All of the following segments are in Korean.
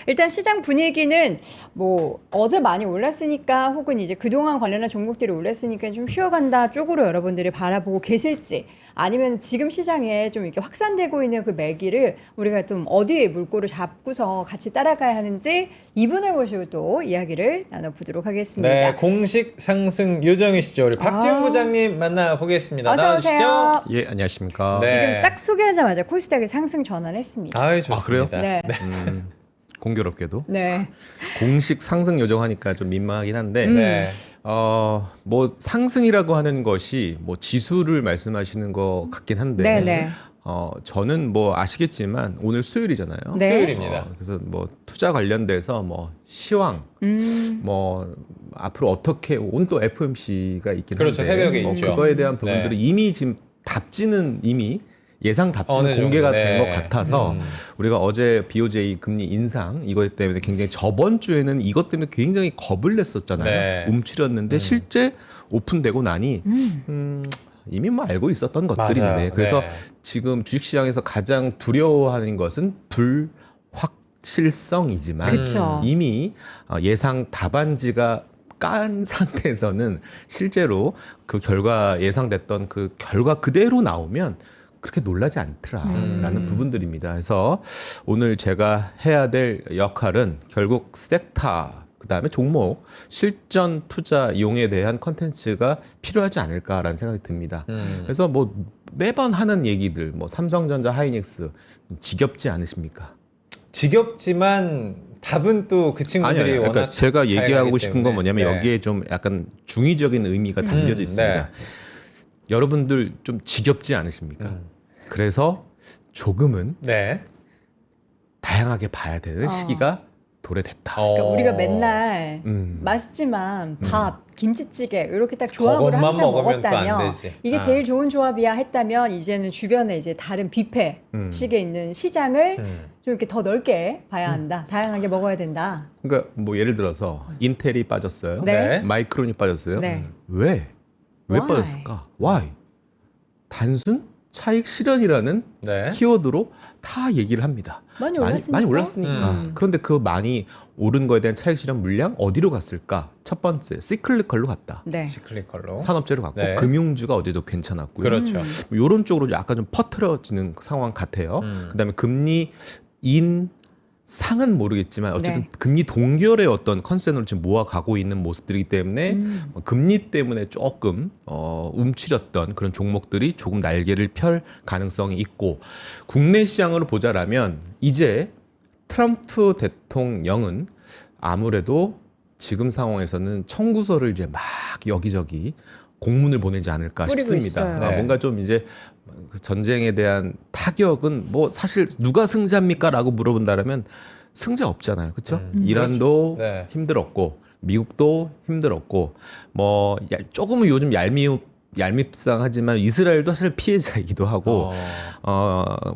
일단 시장 분위기는 뭐 어제 많이 올랐으니까 혹은 이제 그동안 관련한 종목들이 올랐으니까 좀 쉬어간다 쪽으로 여러분들이 바라보고 계실지 아니면 지금 시장에 좀 이렇게 확산되고 있는 그 매기를 우리가 좀 어디에 물꼬를 잡고서 같이 따라가야 하는지 이분을 모시고 또 이야기를 나눠보도록 하겠습니다. 네, 공식 상승 요정이시죠. 우리 박지훈 부장님 만나보겠습니다. 어서 나와주시죠. 오세요. 예, 안녕하십니까. 네. 지금 딱 소개하자마자 코스닥이 상승 전환했습니다. 아유, 좋습니다. 네. 공교롭게도 네. 공식 상승 요정하니까 좀 민망하긴 한데 네. 뭐 상승이라고 하는 것이 뭐 지수를 말씀하시는 것 같긴 한데 네네. 저는 뭐 아시겠지만 오늘 수요일이잖아요. 네. 수요일입니다. 그래서 뭐 투자 관련돼서 뭐 시황 뭐 앞으로 어떻게 오늘 또 FOMC가 있긴 그렇죠. 한데 새벽에 뭐 있죠. 그거에 대한 부분들이 네. 이미 지금 답지는 이미 예상 답지는 어느 공개가 정도, 된 것 네. 같아서 우리가 어제 BOJ 금리 인상 이것 때문에 굉장히 저번 주에는 이것 때문에 굉장히 겁을 냈었잖아요. 네. 움츠렸는데 실제 오픈되고 나니 이미 뭐 알고 있었던 것들인데 맞아요. 그래서 네. 지금 주식시장에서 가장 두려워하는 것은 불확실성이지만 그쵸. 이미 예상 답안지가 깐 상태에서는 실제로 그 결과 예상됐던 그 결과 그대로 나오면 그렇게 놀라지 않더라라는 부분들입니다. 그래서 오늘 제가 해야 될 역할은 결국 섹터 그다음에 종목 실전 투자 이용에 대한 컨텐츠가 필요하지 않을까라는 생각이 듭니다. 그래서 뭐 매번 하는 얘기들 뭐 삼성전자 하이닉스 지겹지 않으십니까? 지겹지만 답은 또 그 친구들이 아니요. 워낙 그러니까 제가 잘 얘기하고 가기 싶은 건 때문에. 뭐냐면 네. 여기에 좀 약간 중의적인 의미가 담겨져 있습니다. 네. 여러분들 좀 지겹지 않으십니까? 그래서 조금은 네. 다양하게 봐야 되는 시기가 도래됐다. 그러니까 우리가 맨날 음. 맛있지만 밥, 김치찌개 이렇게 딱 조합으로 그것만 항상 먹으면 또안 먹었다면 되지. 이게 제일 좋은 조합이야 했다면 이제는 주변에 이제 다른 뷔페식에 있는 시장을 좀 이렇게 더 넓게 봐야 한다. 다양하게 먹어야 된다. 그러니까 뭐 예를 들어서 인텔이 빠졌어요. 네. 마이크론이 빠졌어요. 네. 왜 Why? 빠졌을까? Why? 단순 차익 실현이라는 네. 키워드로 다 얘기를 합니다. 많이 올랐으니까? 그런데 그 많이 오른 거에 대한 차익 실현 물량 어디로 갔을까? 첫 번째, 시클리컬로 갔다. 네. 시클리컬로. 산업재로 갔고 네. 금융주가 어제도 괜찮았고요. 그렇죠. 이런 쪽으로 약간 좀 퍼트려지는 상황 같아요. 그다음에 금리 인상은 모르겠지만 어쨌든 네. 금리 동결의 어떤 컨센으로 지금 모아가고 있는 모습들이기 때문에 금리 때문에 조금 움츠렸던 그런 종목들이 조금 날개를 펼 가능성이 있고 국내 시장으로 보자라면 이제 트럼프 대통령은 아무래도 지금 상황에서는 청구서를 이제 막 여기저기 공문을 보내지 않을까 뿌리고 싶습니다. 있어요. 네. 뭔가 좀 이제 그 전쟁에 대한 타격은 뭐 사실 누가 승자입니까라고 물어본다라면 승자 없잖아요, 그렇죠? 이란도 그렇죠. 네. 힘들었고 미국도 힘들었고 뭐 조금은 요즘 얄밉상하지만 이스라엘도 사실 피해자이기도 하고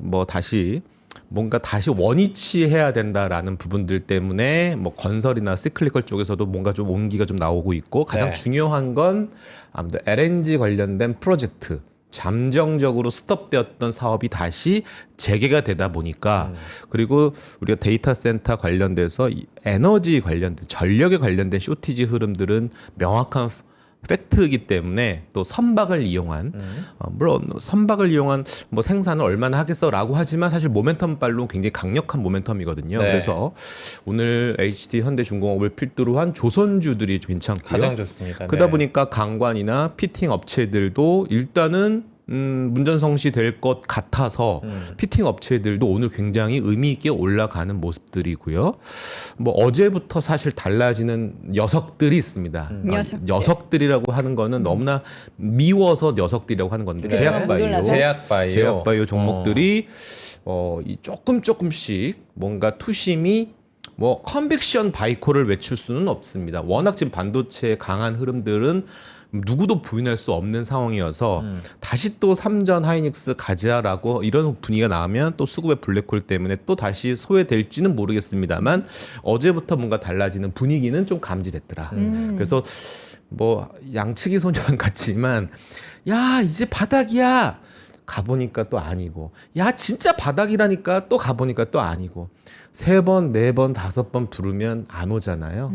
뭐 다시 뭔가 다시 원위치해야 된다라는 부분들 때문에 뭐 건설이나 시클리컬 쪽에서도 뭔가 좀 온기가 좀 나오고 있고 가장 네. 중요한 건 아무래도 LNG 관련된 프로젝트 잠정적으로 스톱되었던 사업이 다시 재개가 되다 보니까 그리고 우리가 데이터 센터 관련돼서 이 에너지 관련된 전력에 관련된 쇼티지 흐름들은 명확한 팩트이기 때문에 또 선박을 이용한 물론 선박을 이용한 뭐 생산을 얼마나 하겠어라고 하지만 사실 모멘텀 발로 굉장히 강력한 모멘텀이거든요. 네. 그래서 오늘 HD 현대중공업을 필두로 한 조선주들이 괜찮고요. 가장 좋습니다. 그러다 네. 보니까 강관이나 피팅 업체들도 일단은 문전성시 될 것 같아서 피팅 업체들도 오늘 굉장히 의미 있게 올라가는 모습들이고요. 뭐 어제부터 사실 달라지는 녀석들이 있습니다. 녀석들. 녀석들이라고 하는 거는 너무나 미워서 녀석들이라고 하는 건데 네. 제약바이오, 제약바이오. 종목들이 이 조금씩 뭔가 투심이 뭐 컨빅션 바이코를 외칠 수는 없습니다. 워낙 지금 반도체의 강한 흐름들은 누구도 부인할 수 없는 상황이어서 다시 또 삼전 하이닉스 가자라고 이런 분위기가 나오면 또 수급의 블랙홀 때문에 또 다시 소외될지는 모르겠습니다만 어제부터 뭔가 달라지는 분위기는 좀 감지됐더라. 그래서 뭐 양치기 소년 같지만 야 이제 바닥이야. 가보니까 또 아니고, 야 진짜 바닥이라니까 또 가보니까 또 아니고, 3번, 4번, 5번 부르면 안 오잖아요.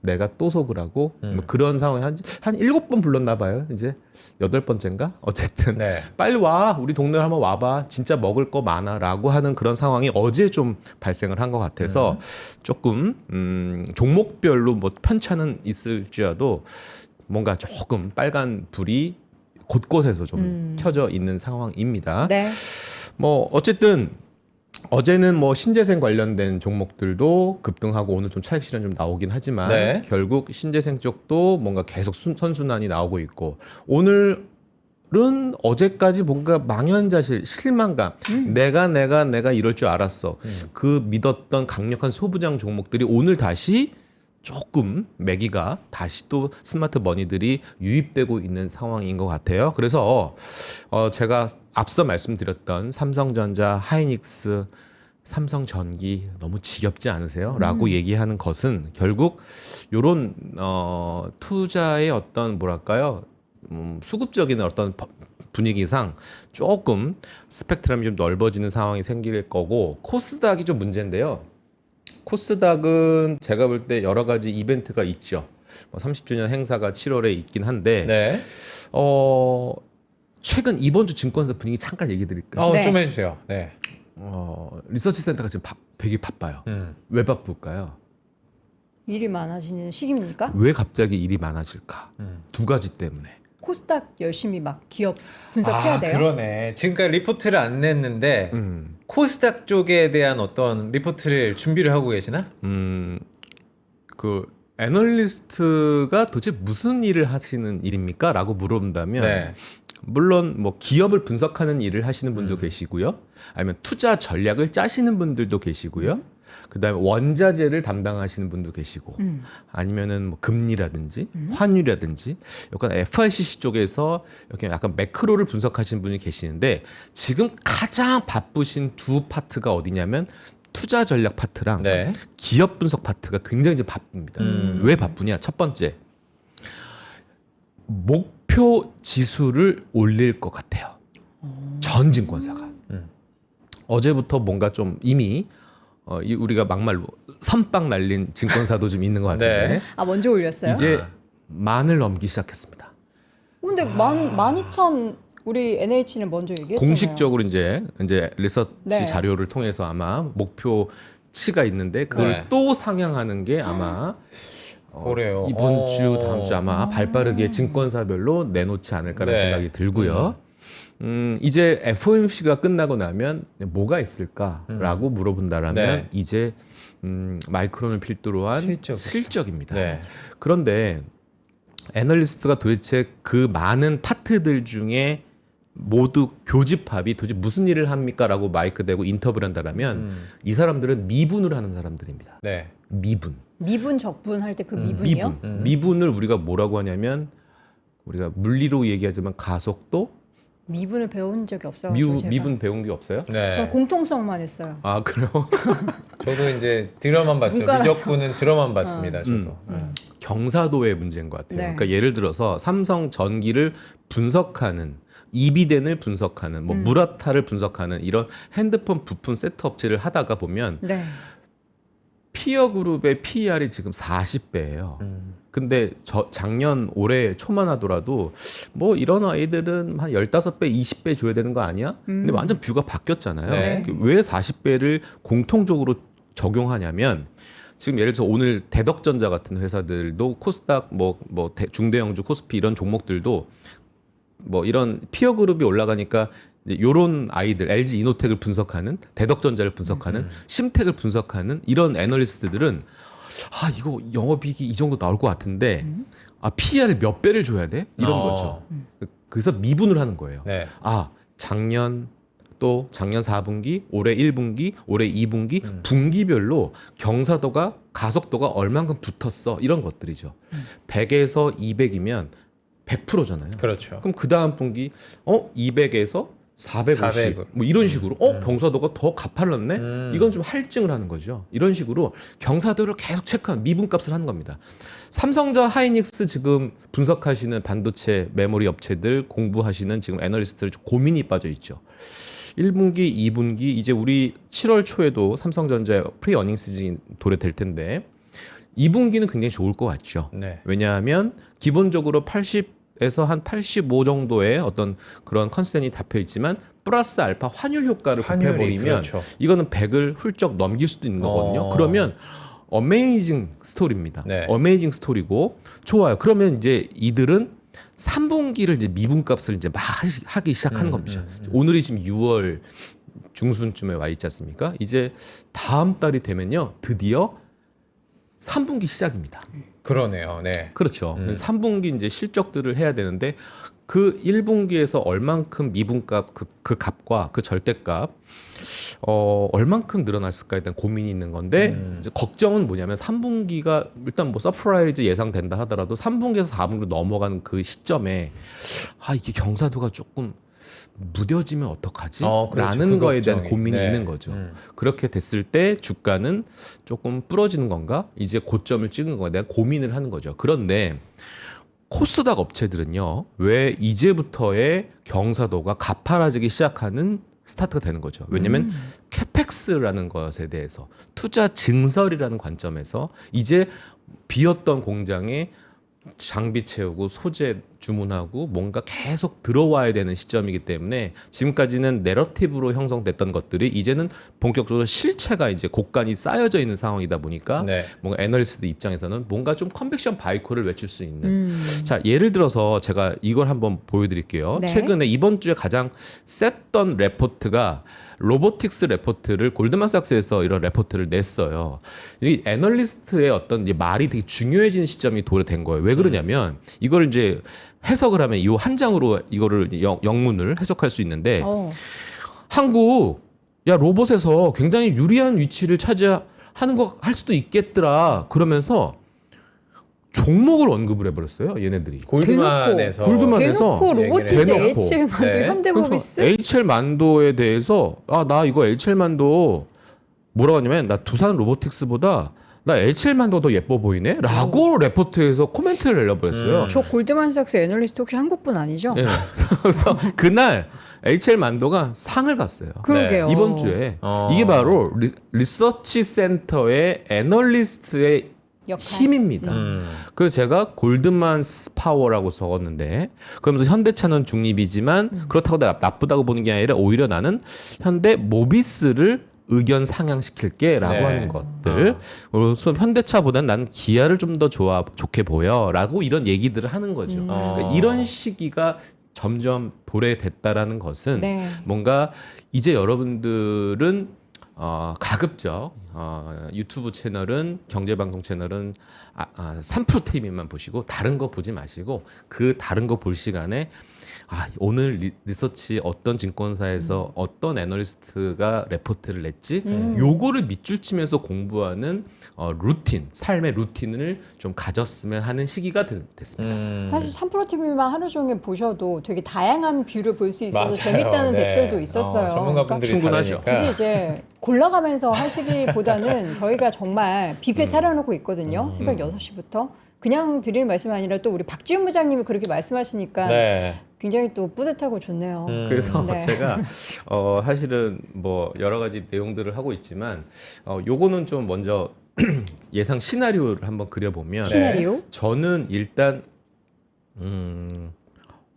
내가 또 속으라고 뭐 그런 상황이 한 7번 불렀나 봐요. 이제 8번째인가? 어쨌든 네. 빨리 와, 우리 동네 한번 와봐, 진짜 먹을 거 많아라고 하는 그런 상황이 어제 좀 발생을 한 것 같아서 조금 종목별로 뭐 편차는 있을지라도 뭔가 조금 빨간 불이 곳곳에서 좀 켜져 있는 상황입니다. 네. 뭐 어쨌든 어제는 뭐 신재생 관련된 종목들도 급등하고 오늘 좀 차익 실현 좀 나오긴 하지만 네. 결국 신재생 쪽도 뭔가 계속 선순환이 나오고 있고, 오늘은 어제까지 뭔가 망연자실, 실망감, 내가 이럴 줄 알았어, 그 믿었던 강력한 소부장 종목들이 오늘 다시 조금 매기가 다시 또 스마트 머니들이 유입되고 있는 상황인 것 같아요. 그래서 제가 앞서 말씀드렸던 삼성전자, 하이닉스, 삼성전기 너무 지겹지 않으세요? 라고 얘기하는 것은 결국 요런 투자의 어떤 뭐랄까요, 수급적인 어떤 분위기상 조금 스펙트럼이 좀 넓어지는 상황이 생길 거고, 코스닥이 좀 문제인데요. 코스닥은 제가 볼 때 여러 가지 이벤트가 있죠. 뭐 30주년 행사가 7월에 있긴 한데 네. 최근 이번 주 증권사 분위기 잠깐 얘기 드릴까요? 네. 좀 해주세요. 네. 리서치 센터가 지금 되게 바빠요. 왜 바쁠까요? 일이 많아지는 시기입니까? 왜 갑자기 일이 많아질까? 두 가지 때문에. 코스닥 열심히 막 기업 분석해야 돼요. 그러네. 지금까지 리포트를 안 냈는데 코스닥 쪽에 대한 어떤 리포트를 준비를 하고 계시나? 그 애널리스트가 도대체 무슨 일을 하시는 일입니까? 라고 물어본다면 네. 물론 뭐 기업을 분석하는 일을 하시는 분도 계시고요. 아니면 투자 전략을 짜시는 분들도 계시고요. 그다음에 원자재를 담당하시는 분도 계시고, 아니면은 뭐 금리라든지 환율이라든지 약간 FICC 쪽에서 이렇게 약간 매크로를 분석하시는 분이 계시는데, 지금 가장 바쁘신 두 파트가 어디냐면 투자 전략 파트랑 네. 기업 분석 파트가 굉장히 이제 바쁩니다. 왜 바쁘냐? 첫 번째, 목표 지수를 올릴 것 같아요. 전 증권사가. 어제부터 뭔가 좀 이미 우리가 막말로 선빵 날린 증권사도 좀 있는 것 같은데 네. 아, 먼저 올렸어요? 이제 만을 넘기 시작했습니다. 근데 12,000 우리 NH는 먼저 얘기했잖아요. 공식적으로 이제 리서치 네. 자료를 통해서 아마 목표치가 있는데 그걸 네. 또 상향하는 게 아마 그래요. 이번 주 다음 주 아마 발빠르게 증권사별로 내놓지 않을까라는 네. 생각이 들고요. 이제 FOMC가 끝나고 나면 뭐가 있을까라고 물어본다라면 네. 이제 마이크론을 필두로 한 실적이죠. 실적입니다. 네. 그런데 애널리스트가 도대체 그 많은 파트들 중에 모두 교집합이 도대체 무슨 일을 합니까라고 마이크 대고 인터뷰를 한다라면 이 사람들은 미분을 하는 사람들입니다. 네. 미분. 미분 적분 할 때 그 미분이요? 미분을 우리가 뭐라고 하냐면, 우리가 물리로 얘기하자면 가속도. 미분을 배운 적이 없어요. 미분 배운 게 없어요? 네. 저 공통성만 했어요. 아 그래요? 저도 이제 들어만 봤죠. 문과라서. 미적분은 들어만 봤습니다. 저도. 경사도의 문제인 것 같아요. 네. 그러니까 예를 들어서 삼성 전기를 분석하는, 이비덴을 분석하는, 뭐 무라타를 분석하는 이런 핸드폰 부품 세트 업체를 하다가 보면 네. 피어 그룹의 PER이 지금 40배예요. 근데 작년 올해 초만 하더라도 뭐 이런 아이들은 한 15배, 20배 줘야 되는 거 아니야? 근데 완전 뷰가 바뀌었잖아요. 네. 왜 40배를 공통적으로 적용하냐면, 지금 예를 들어서 오늘 대덕전자 같은 회사들도 코스닥 중대형주 코스피 이런 종목들도 뭐 이런 피어 그룹이 올라가니까 이제 요런 아이들, LG 이노텍을 분석하는, 대덕전자를 분석하는, 심텍을 분석하는 이런 애널리스트들은 이거 영업이익이 이 정도 나올 것 같은데 PER을 몇 배를 줘야 돼? 이런 거죠. 그래서 미분을 하는 거예요. 네. 작년 4분기, 올해 1분기, 올해 2분기, 분기별로 경사도가, 가속도가 얼만큼 붙었어, 이런 것들이죠. 100에서 200이면 100%잖아요. 그렇죠. 그럼 그 다음 분기 200에서 450 400. 뭐 이런 식으로 경사도가 더 가팔랐네. 이건 좀 할증을 하는 거죠. 이런 식으로 경사도를 계속 체크한 미분값을 하는 겁니다. 삼성전 하이닉스 지금 분석하시는 반도체 메모리 업체들 공부하시는 지금 애널리스트들 고민이 빠져 있죠. 1분기, 2분기 이제 우리 7월 초에도 삼성전자 프리 어닝 시즌이 도래될 텐데 2분기는 굉장히 좋을 것 같죠. 네. 왜냐하면 기본적으로 80에서 한 85 정도의 어떤 그런 컨센이 잡혀 있지만 플러스 알파 환율 효과를 곱해버리면 그렇죠. 이거는 100을 훌쩍 넘길 수도 있는 거거든요. 그러면 어메이징 스토리입니다. 네. 어메이징 스토리고 좋아요. 그러면 이제 이들은 3분기를 이제 미분값을 이제 막 하기 시작하는 겁니다. 오늘이 지금 6월 중순쯤에 와 있지 않습니까? 이제 다음 달이 되면요, 드디어 3분기 시작입니다. 그러네요. 네. 그렇죠. 3분기 이제 실적들을 해야 되는데 그 1분기에서 얼만큼 미분값 그 값과 그 절대값 얼만큼 늘어났을까에 대한 고민이 있는 건데 이제 걱정은 뭐냐면 3분기가 일단 뭐 서프라이즈 예상된다 하더라도 3분기에서 4분기로 넘어가는 그 시점에 이게 경사도가 조금 무뎌지면 어떡하지? 그렇죠. 라는 그 거에 대한 걱정이. 고민이 네. 있는 거죠. 그렇게 됐을 때 주가는 조금 부러지는 건가? 이제 고점을 찍은 거에 대한 고민을 하는 거죠. 그런데 코스닥 업체들은요, 왜 이제부터의 경사도가 가파라지기 시작하는 스타트가 되는 거죠. 왜냐하면 캐펙스라는 것에 대해서 투자 증설이라는 관점에서 이제 비었던 공장에 장비 채우고 소재 주문하고 뭔가 계속 들어와야 되는 시점이기 때문에 지금까지는 내러티브로 형성됐던 것들이 이제는 본격적으로 실체가 이제 곡간이 쌓여져 있는 상황이다 보니까 네. 뭔가 애널리스트 입장에서는 뭔가 좀 컨빅션 바이코를 외칠 수 있는 자, 예를 들어서 제가 이걸 한번 보여드릴게요. 네. 최근에 이번 주에 가장 셌던 레포트가 로보틱스 레포트를 골드만삭스에서 이런 레포트를 냈어요. 이 애널리스트의 어떤 이제 말이 되게 중요해지는 시점이 도래된 거예요. 왜 그러냐면 이걸 이제 해석을 하면 이 한 장으로 이거를 영문을 해석할 수 있는데 한국 로봇에서 굉장히 유리한 위치를 차지하는 거 할 수도 있겠더라 그러면서 종목을 언급을 해버렸어요. 얘네들이. 골드만에서 골드만에서 대놓고 로보티즈 대놓고. H7만도 네. 현대모비스 HL 만도에 대해서 나 이거 HL 만도 뭐라고 하냐면 나 두산 로보틱스보다 나 HL 만도 더 예뻐 보이네? 라고 레포트에서 코멘트를 내려버렸어요. 저 골드만삭스 애널리스트 혹시 한국분 아니죠? 예. 그래서 그날 HL 만도가 상을 갔어요. 그러게요. 이번 주에 이게 바로 리서치 센터의 애널리스트의 역할. 힘입니다. 그래서 제가 골드만스 파워라고 적었는데 그러면서 현대차는 중립이지만 그렇다고 내가 나쁘다고 보는 게 아니라 오히려 나는 현대 모비스를 의견 상향시킬게라고 네. 하는 것들. 그래서 현대차보다는 난 기아를 좀 더 좋게 보여라고 이런 얘기들을 하는 거죠. 그러니까 이런 시기가 점점 도래됐다라는 것은 네. 뭔가 이제 여러분들은 가급적 유튜브 채널은 경제방송 채널은 3프로 TV만 보시고 다른 거 보지 마시고 그 다른 거 볼 시간에 오늘 리서치 어떤 증권사에서 어떤 애널리스트가 레포트를 냈지 요거를 밑줄 치면서 공부하는 루틴 삶의 루틴을 좀 가졌으면 하는 시기가 됐습니다. 사실 3프로TV만 하루 종일 보셔도 되게 다양한 뷰를 볼 수 있어서 맞아요. 재밌다는 네. 댓글도 있었어요. 전문가분들이 충분하죠. 다르니까. 굳이 이제 골라가면서 하시기보다는 저희가 정말 뷔페 차려놓고 있거든요. 새벽 6시부터. 그냥 드릴 말씀이 아니라 또 우리 박지훈 부장님이 그렇게 말씀하시니까 네. 굉장히 또 뿌듯하고 좋네요. 그래서 네. 제가 사실은 뭐 여러 가지 내용들을 하고 있지만 요거는 좀 먼저 예상 시나리오를 한번 그려보면 시나리오? 저는 일단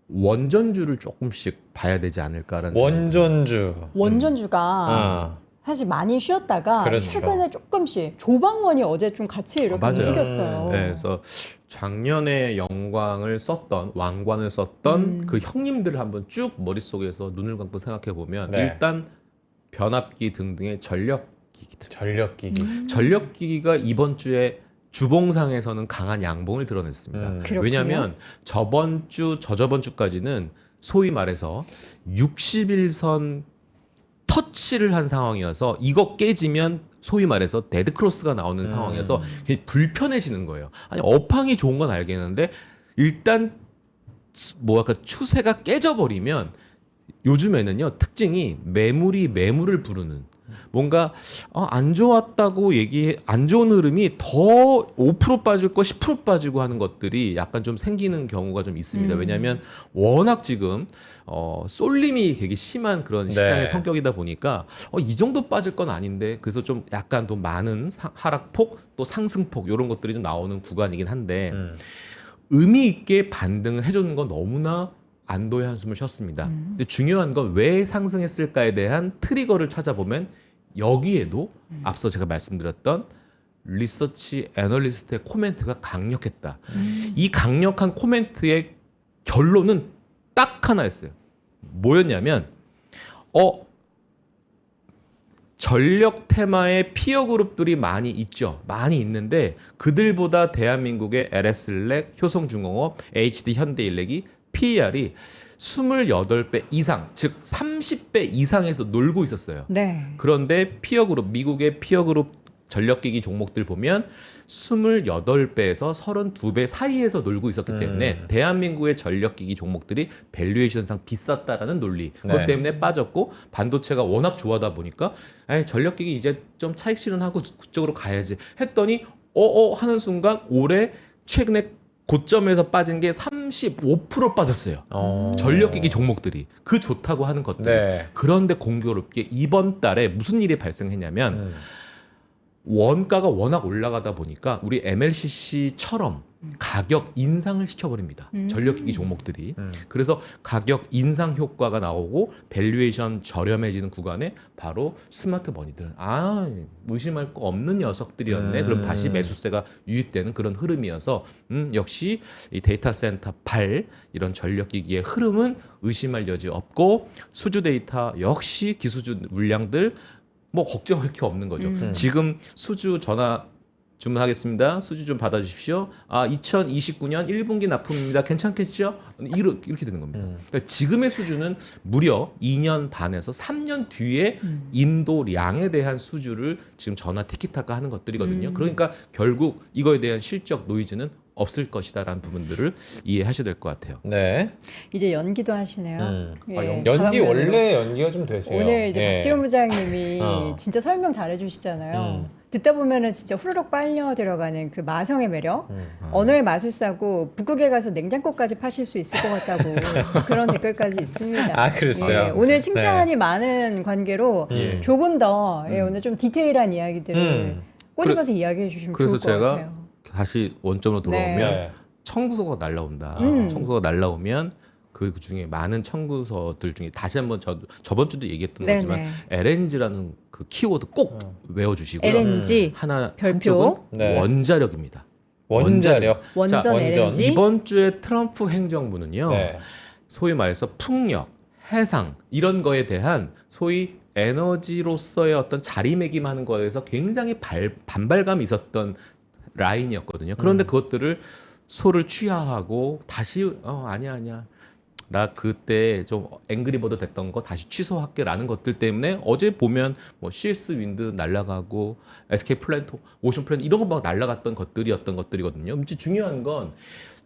원전주를 조금씩 봐야 되지 않을까라는 원전주. 원전주가 사실 많이 쉬었다가 그렇죠. 최근에 조금씩 조방원이 어제 좀 같이 이렇게 맞아요. 움직였어요. 네, 그래서 작년에 왕관을 썼던 그 형님들을 한번 쭉 머릿속에서 눈을 감고 생각해 보면 네. 일단 변압기 등등의 전력기기들. 전력기기. 전력기기가 이번 주에 주봉상에서는 강한 양봉을 드러냈습니다. 그렇군요. 왜냐하면 저번 주, 저저번 주까지는 소위 말해서 60일선 터치를 한 상황이어서 이거 깨지면 소위 말해서 데드크로스가 나오는 상황이어서 굉장히 불편해지는 거예요. 아니 업황이 좋은 건 알겠는데 일단 뭐 약간 추세가 깨져버리면 요즘에는요 특징이 매물이 매물을 부르는 뭔가 안 좋았다고 안 좋은 흐름이 더 5% 빠질 거 10% 빠지고 하는 것들이 약간 좀 생기는 경우가 좀 있습니다. 왜냐하면 워낙 지금 쏠림이 되게 심한 그런 시장의 네. 성격이다 보니까 이 정도 빠질 건 아닌데 그래서 좀 약간 더 많은 하락폭 또 상승폭 이런 것들이 좀 나오는 구간이긴 한데 의미 있게 반등을 해주는 건 너무나 안도의 한숨을 쉬었습니다. 근데 중요한 건 왜 상승했을까에 대한 트리거를 찾아보면 여기에도 앞서 제가 말씀드렸던 리서치 애널리스트의 코멘트가 강력했다. 이 강력한 코멘트의 결론은 딱 하나였어요. 뭐였냐면 전력 테마의 피어 그룹들이 많이 있죠. 많이 있는데 그들보다 대한민국의 LS일렉, 효성중공업, HD 현대일렉이 PER이 28배 이상, 즉 30배 이상에서 놀고 있었어요. 네. 그런데 피어 그룹, 미국의 피어 그룹 전력기기 종목들 보면 28배에서 32배 사이에서 놀고 있었기 때문에 대한민국의 전력기기 종목들이 밸류에이션상 비쌌다라는 논리 그것 네. 때문에 빠졌고 반도체가 워낙 좋아하다 보니까 전력기기 이제 좀 차익 실현하고 그쪽으로 가야지 했더니 하는 순간 올해 최근에 고점에서 빠진 게 35% 빠졌어요. 전력기기 종목들이 그 좋다고 하는 것들이. 네. 그런데 공교롭게 이번 달에 무슨 일이 발생했냐면 원가가 워낙 올라가다 보니까 우리 MLCC처럼 가격 인상을 시켜버립니다. 전력기기 종목들이. 그래서 가격 인상 효과가 나오고 밸류에이션 저렴해지는 구간에 바로 스마트 머니들은 의심할 거 없는 녀석들이었네. 그럼 다시 매수세가 유입되는 그런 흐름이어서 역시 이 데이터 센터 8 이런 전력기기의 흐름은 의심할 여지 없고 수주 데이터 역시 기수주 물량들 뭐 걱정할 게 없는 거죠. 지금 수주 전화 주문하겠습니다. 수주 좀 받아주십시오. 2029년 1분기 납품입니다. 괜찮겠죠? 이렇게 되는 겁니다. 그러니까 지금의 수주는 무려 2년 반에서 3년 뒤에 인도량에 대한 수주를 지금 전화 티키타카 하는 것들이거든요. 그러니까 결국 이거에 대한 실적 노이즈는 없을 것이다라는 부분들을 이해하셔야 될 것 같아요. 네. 이제 연기도 하시네요. 예, 연기 다방면으로. 원래 연기가 좀 되세요. 오늘 이제 예. 박지원 부장님이 어. 진짜 설명 잘해주시잖아요. 듣다 보면은 진짜 후루룩 빨려 들어가는 그 마성의 매력, 언어의 마술사고 북극에 가서 냉장고까지 파실 수 있을 것 같다고 그런 댓글까지 있습니다. 그랬어요. 예, 오늘 칭찬이 많은 관계로 조금 더 오늘 좀 디테일한 이야기들을 꼬집어서 이야기해 주시면 좋을 그래서 것 제가 같아요. 다시 원점으로 돌아오면 네. 청구서가 날라온다. 청구서가 날라오면 그 중에 많은 청구서들 중에 다시 한번 저번 주도 얘기했던 네네. 거지만 LNG라는 그 키워드 꼭 외워주시고요. LNG 하나 별표. 한쪽은 네. 원자력입니다. 원자력. 원전 자, LNG. 이번 주에 트럼프 행정부는요. 네. 소위 말해서 풍력, 해상 이런 거에 대한 소위 에너지로서의 어떤 자리매김하는 거에서 굉장히 반발감이 있었던 라인이었거든요. 그런데 그것들을 소를 취하하고 다시 아니야. 나 그때 좀 앵그리버드 됐던 거 다시 취소할게라는 것들 때문에 어제 보면 뭐 CS 윈드 날라가고 SK 플랜트, 오션 플랜트 이런 거 막 날라갔던 것들이었던 것들이거든요. 진짜 중요한 건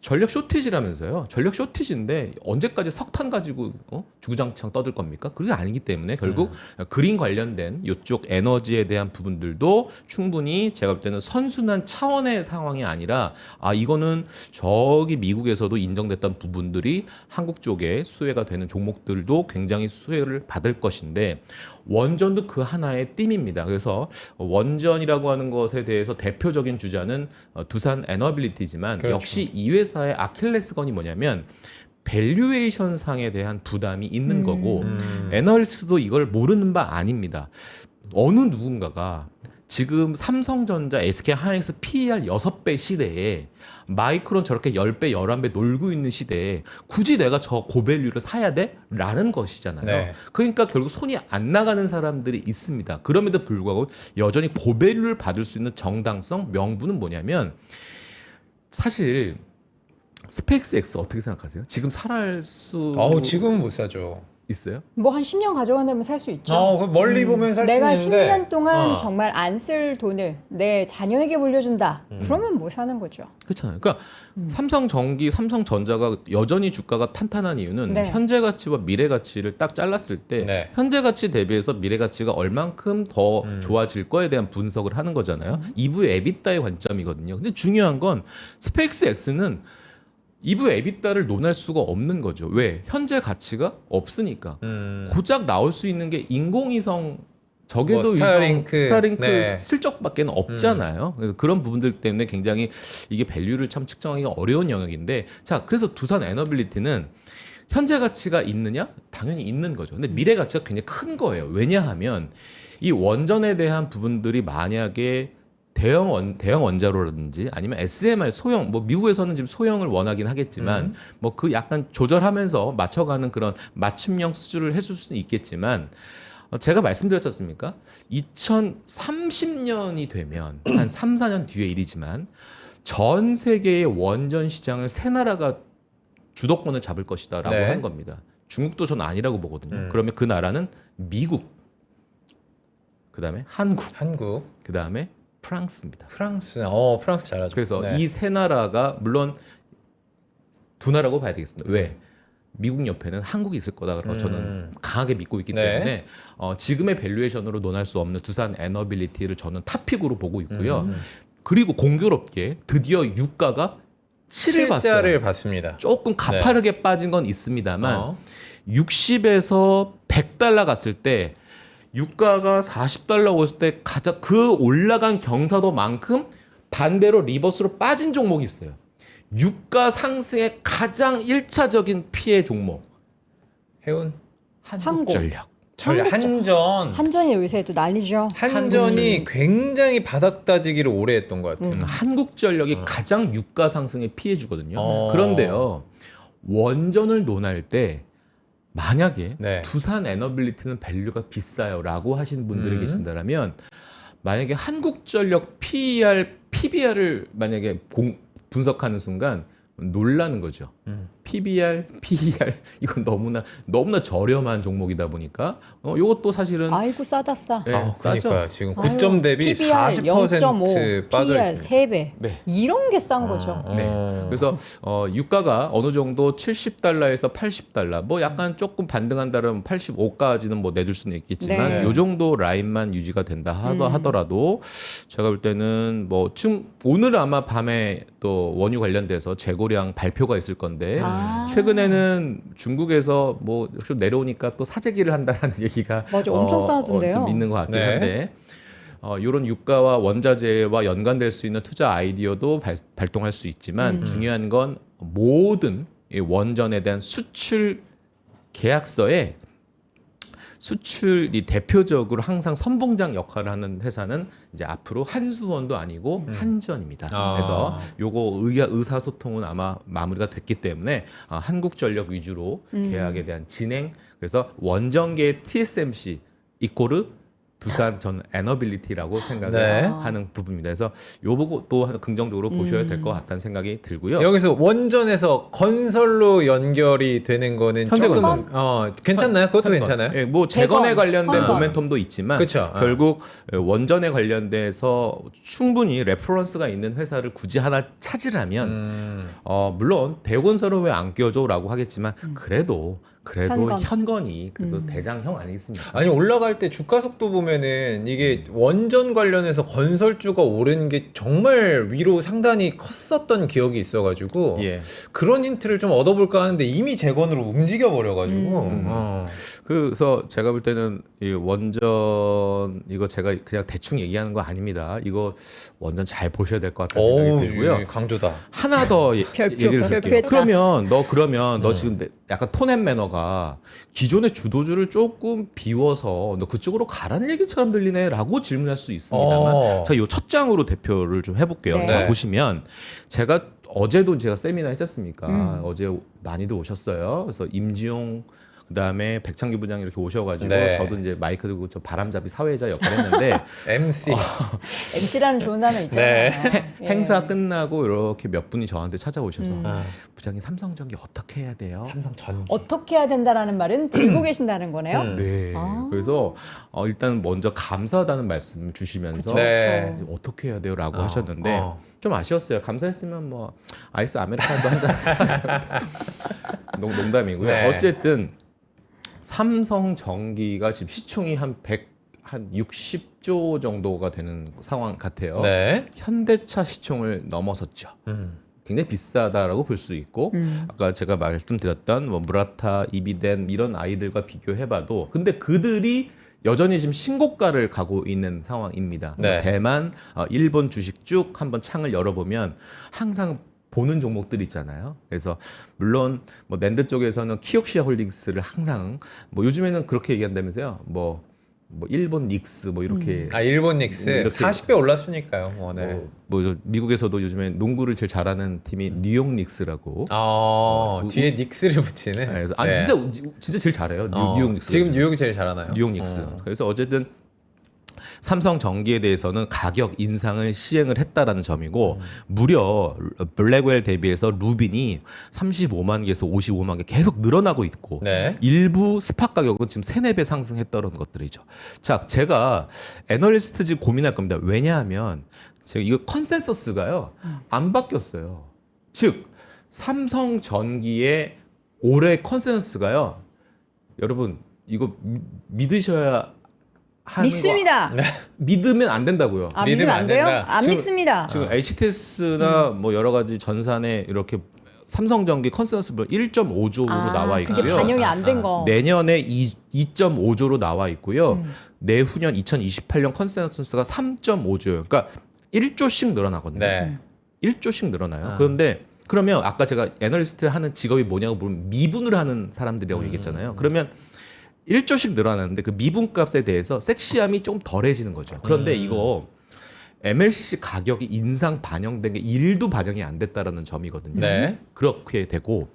전력 쇼티지라면서요. 전력 쇼티지인데 언제까지 석탄 가지고 주구장창 떠들 겁니까? 그게 아니기 때문에 결국 그린 관련된 이쪽 에너지에 대한 부분들도 충분히 제가 볼 때는 선순환 차원의 상황이 아니라 이거는 저기 미국에서도 인정됐던 부분들이 한국 쪽에 수혜가 되는 종목들도 굉장히 수혜를 받을 것인데 원전도 그 하나의 띠입니다. 그래서 원전이라고 하는 것에 대해서 대표적인 주자는 두산 에너빌리티지만 그렇죠. 역시 이 회사의 아킬레스건이 뭐냐면 밸류에이션 상에 대한 부담이 있는 거고 애널리스트도 이걸 모르는 바 아닙니다. 어느 누군가가 지금 삼성전자, SK하이닉스 PER 6배 시대에 마이크론 저렇게 10배, 11배 놀고 있는 시대에 굳이 내가 저 고밸류를 사야 돼? 라는 것이잖아요. 네. 그러니까 결국 손이 안 나가는 사람들이 있습니다. 그럼에도 불구하고 여전히 고밸류를 받을 수 있는 정당성, 명분은 뭐냐면 사실 스페이스X 어떻게 생각하세요? 지금 살할 수 지금은 못 사죠. 있어요? 뭐 한 10년 가져간다면 살 수 있죠. 그럼 멀리 보면 살 수 내가 있는데 10년 동안 어. 정말 안 쓸 돈을 내 자녀에게 물려준다. 그러면 못 사는 거죠. 그렇잖아요. 그러니까 삼성전기, 삼성전자가 여전히 주가가 탄탄한 이유는 네. 현재 가치와 미래 가치를 딱 잘랐을 때 네. 현재 가치 대비해서 미래 가치가 얼만큼 더 좋아질 거에 대한 분석을 하는 거잖아요. 2부 에비타의 관점이거든요. 근데 중요한 건 스페이스X는 2부 에비타를 논할 수가 없는 거죠. 왜? 현재 가치가 없으니까. 고작 나올 수 있는 게 인공위성 저궤도 뭐 스타링크. 스타링크 네. 실적밖에 없잖아요. 그래서 그런 부분들 때문에 굉장히 이게 밸류를 참 측정하기가 어려운 영역인데, 자, 그래서 두산 에너빌리티는 현재 가치가 있느냐? 당연히 있는 거죠. 근데 미래 가치가 굉장히 큰 거예요. 왜냐하면 이 원전에 대한 부분들이 만약에 대형 원자로라든지 아니면 SMR 소형, 뭐 미국에서는 지금 소형을 원하긴 하겠지만 뭐 그 약간 조절하면서 맞춰가는 그런 맞춤형 수주를 해줄 수는 있겠지만, 제가 말씀드렸지 않습니까? 2030년이 되면 한 3, 4년 뒤의 일이지만 전 세계의 원전 시장을 세 나라가 주도권을 잡을 것이다라고 네. 한 겁니다. 중국도 저는 아니라고 보거든요. 그러면 그 나라는 미국, 그다음에 한국, 그다음에 프랑스입니다. 프랑스 잘하죠. 그래서 네. 이 세 나라가 물론 두 나라고 봐야 되겠습니다. 왜? 미국 옆에는 한국이 있을 거다라고 저는 강하게 믿고 있기 네. 때문에 지금의 밸류에이션으로 논할 수 없는 두산 에너빌리티를 저는 탑픽으로 보고 있고요. 그리고 공교롭게 드디어 유가가 7을 봤어요. 실자를 봤습니다. 조금 가파르게 빠진 건 있습니다만 60에서 100달러 갔을 때 유가가 40달러 올랐을 때 가장 그 올라간 경사도만큼 반대로 리버스로 빠진 종목이 있어요. 유가 상승의 가장 1차적인 피해 종목. 해운 한국전력. 한전. 한전이 요새 또 난리죠. 한전이 굉장히 바닥 다지기를 오래 했던 것 같아요. 한국전력이 가장 유가 상승에 피해 주거든요. 어. 그런데요. 원전을 논할 때 만약에 네. 두산 에너빌리티는 밸류가 비싸요라고 하시는 분들이 계신다면 만약에 한국전력 PER, PBR을 만약에 분석하는 순간 놀라는 거죠. PBR, PER 이건 너무나 저렴한 종목이다 보니까 이것도 사실은 아이고 싸다 싸. 네, 싸죠. 그러니까요. 지금 고점 대비 PBR 40% 빠져 PER 있습니다. 3배. 네. 이런 게 싼 거죠. 네. 그래서 유가가 어느 정도 70달러에서 80달러, 뭐 약간 조금 반등한다면 85까지는 뭐 내줄 수는 있겠지만 네. 요 정도 라인만 유지가 된다 하더라도 제가 볼 때는 뭐 지금 오늘 아마 밤에 또 원유 관련돼서 재고량 발표가 있을 건데 최근에는 중국에서 뭐 좀 내려오니까 또 사재기를 한다는 얘기가 맞아, 엄청 싸던데요. 좀 있는 것 같긴 네. 한데. 이런 유가와 원자재와 연관될 수 있는 투자 아이디어도 발동할 수 있지만 중요한 건 모든 이 원전에 대한 수출 계약서에 수출이 대표적으로 항상 선봉장 역할을 하는 회사는 이제 앞으로 한수원도 아니고 한전입니다. 그래서 요거 의사소통은 아마 마무리가 됐기 때문에 한국전력 위주로 계약에 대한 진행, 그래서 원전계의 TSMC 이코르 두산 전 에너빌리티라고 생각을 네. 하는 부분입니다. 그래서 요 보고 또 긍정적으로 보셔야 될 것 같다는 생각이 들고요. 여기서 원전에서 건설로 연결이 되는 거는 현대건설. 조금 괜찮나요? 그것도 괜찮아요? 예, 뭐 재건에 재건, 관련된 헌건. 모멘텀도 있지만 그쵸. 결국 원전에 관련돼서 충분히 레퍼런스가 있는 회사를 굳이 하나 찾으라면 물론 대건설은 왜 안 껴줘라고 하겠지만 그래도 현건. 현건이 그래도 대장형 아니겠습니까? 아니 올라갈 때 주가 속도 보면은 이게 원전 관련해서 건설주가 오른 게 정말 위로 상단이 컸었던 기억이 있어가지고 예. 그런 힌트를 좀 얻어볼까 하는데 이미 재건으로 움직여 버려가지고 그래서 제가 볼 때는 이 원전 이거 제가 그냥 대충 얘기하는 거 아닙니다. 이거 원전 잘 보셔야 될 것 같다는 생각이 들고요. 강조다. 하나 더 별표, 얘기를 드릴게요. 별표했다. 그러면 너 지금 약간 톤앤 매너가 기존의 주도주를 조금 비워서 너 그쪽으로 가라는 얘기처럼 들리네라고 질문할 수 있습니다만 자, 요 첫 장으로 대표를 좀 해볼게요. 네. 자, 보시면 어제도 제가 세미나 했었습니까? 어제 많이들 오셨어요. 그래서 임지용 그다음에 백창기 부장이 이렇게 오셔가지고 네. 저도 이제 마이크 들고 저 바람잡이 사회자 역할을 했는데 MC. MC라는 좋은 단어 있잖아요. 네. 예. 행사 끝나고 이렇게 몇 분이 저한테 찾아오셔서 아, 부장님 삼성전기 어떻게 해야 돼요? 삼성 전기. 어떻게 해야 된다라는 말은 들고 계신다는 거네요. 네. 아. 그래서 일단 먼저 감사하다는 말씀 주시면서 그쵸, 네. 그쵸. 어떻게 해야 돼요라고 하셨는데 어. 좀 아쉬웠어요. 감사했으면 뭐 아이스 아메리카노도 한잔 사죠. 농담이고요. 네. 어쨌든 삼성전기가 지금 시총이 한 60조 정도가 되는 상황 같아요. 네. 현대차 시총을 넘어섰죠. 굉장히 비싸다라고 볼 수 있고 아까 제가 말씀드렸던 뭐 무라타, 이비덴 이런 아이들과 비교해봐도 근데 그들이 여전히 지금 신고가를 가고 있는 상황입니다. 네. 대만, 일본 주식 쭉 한번 창을 열어보면 항상 보는 종목들 있잖아요. 그래서 물론 뭐 낸드 쪽에서는 키옥시아 홀딩스를 항상 뭐 요즘에는 그렇게 얘기한다면서요. 뭐 일본 닉스 뭐 이렇게 아 일본 닉스 이렇게 40배 올랐으니까요. 뭐, 네. 뭐 미국에서도 요즘에 농구를 제일 잘하는 팀이 뉴욕 닉스라고. 뒤에 닉스를 붙이는. 네, 그래서 아니 네. 진짜 제일 잘해요. 어, 뉴욕 닉스. 지금 뉴욕이 제일 잘하나요? 뉴욕 닉스. 그래서 어쨌든 삼성전기에 대해서는 가격 인상을 시행을 했다라는 점이고 무려 블랙웰 대비해서 루빈이 35만 개에서 55만 개 계속 늘어나고 있고 네. 일부 스팟 가격은 지금 3, 4배 상승했다는 것들이죠. 자, 제가 애널리스트직 고민할 겁니다. 왜냐하면 제가 이거 컨센서스가요. 안 바뀌었어요. 즉 삼성전기의 올해 컨센서스가요. 여러분 이거 믿으셔야 하는 믿습니다. 믿으면 안 된다고요. 아, 믿으면 안 돼요? 된다. 안 지금- 믿습니다. 지금 HTS나 뭐 여러 가지 전산에 이렇게 삼성전기 컨센서스 1.5조로 나와 있고요. 그게 반영이 안 된 거. 내년에 2.5조로 나와 있고요. 내후년 2028년 컨센서스가 3.5조예요. 그러니까 1조씩 늘어나거든요. 네. 1조씩 늘어나요. 그런데 그러면 아까 제가 애널리스트 하는 직업이 뭐냐고 물으면 미분을 하는 사람들이라고 얘기했잖아요. 그러면 1조씩 늘어나는데 그 미분값에 대해서 섹시함이 좀 덜해지는 거죠. 그런데 이거 MLCC 가격이 인상 반영된 게 1도 반영이 안 됐다라는 점이거든요. 네. 그렇게 되고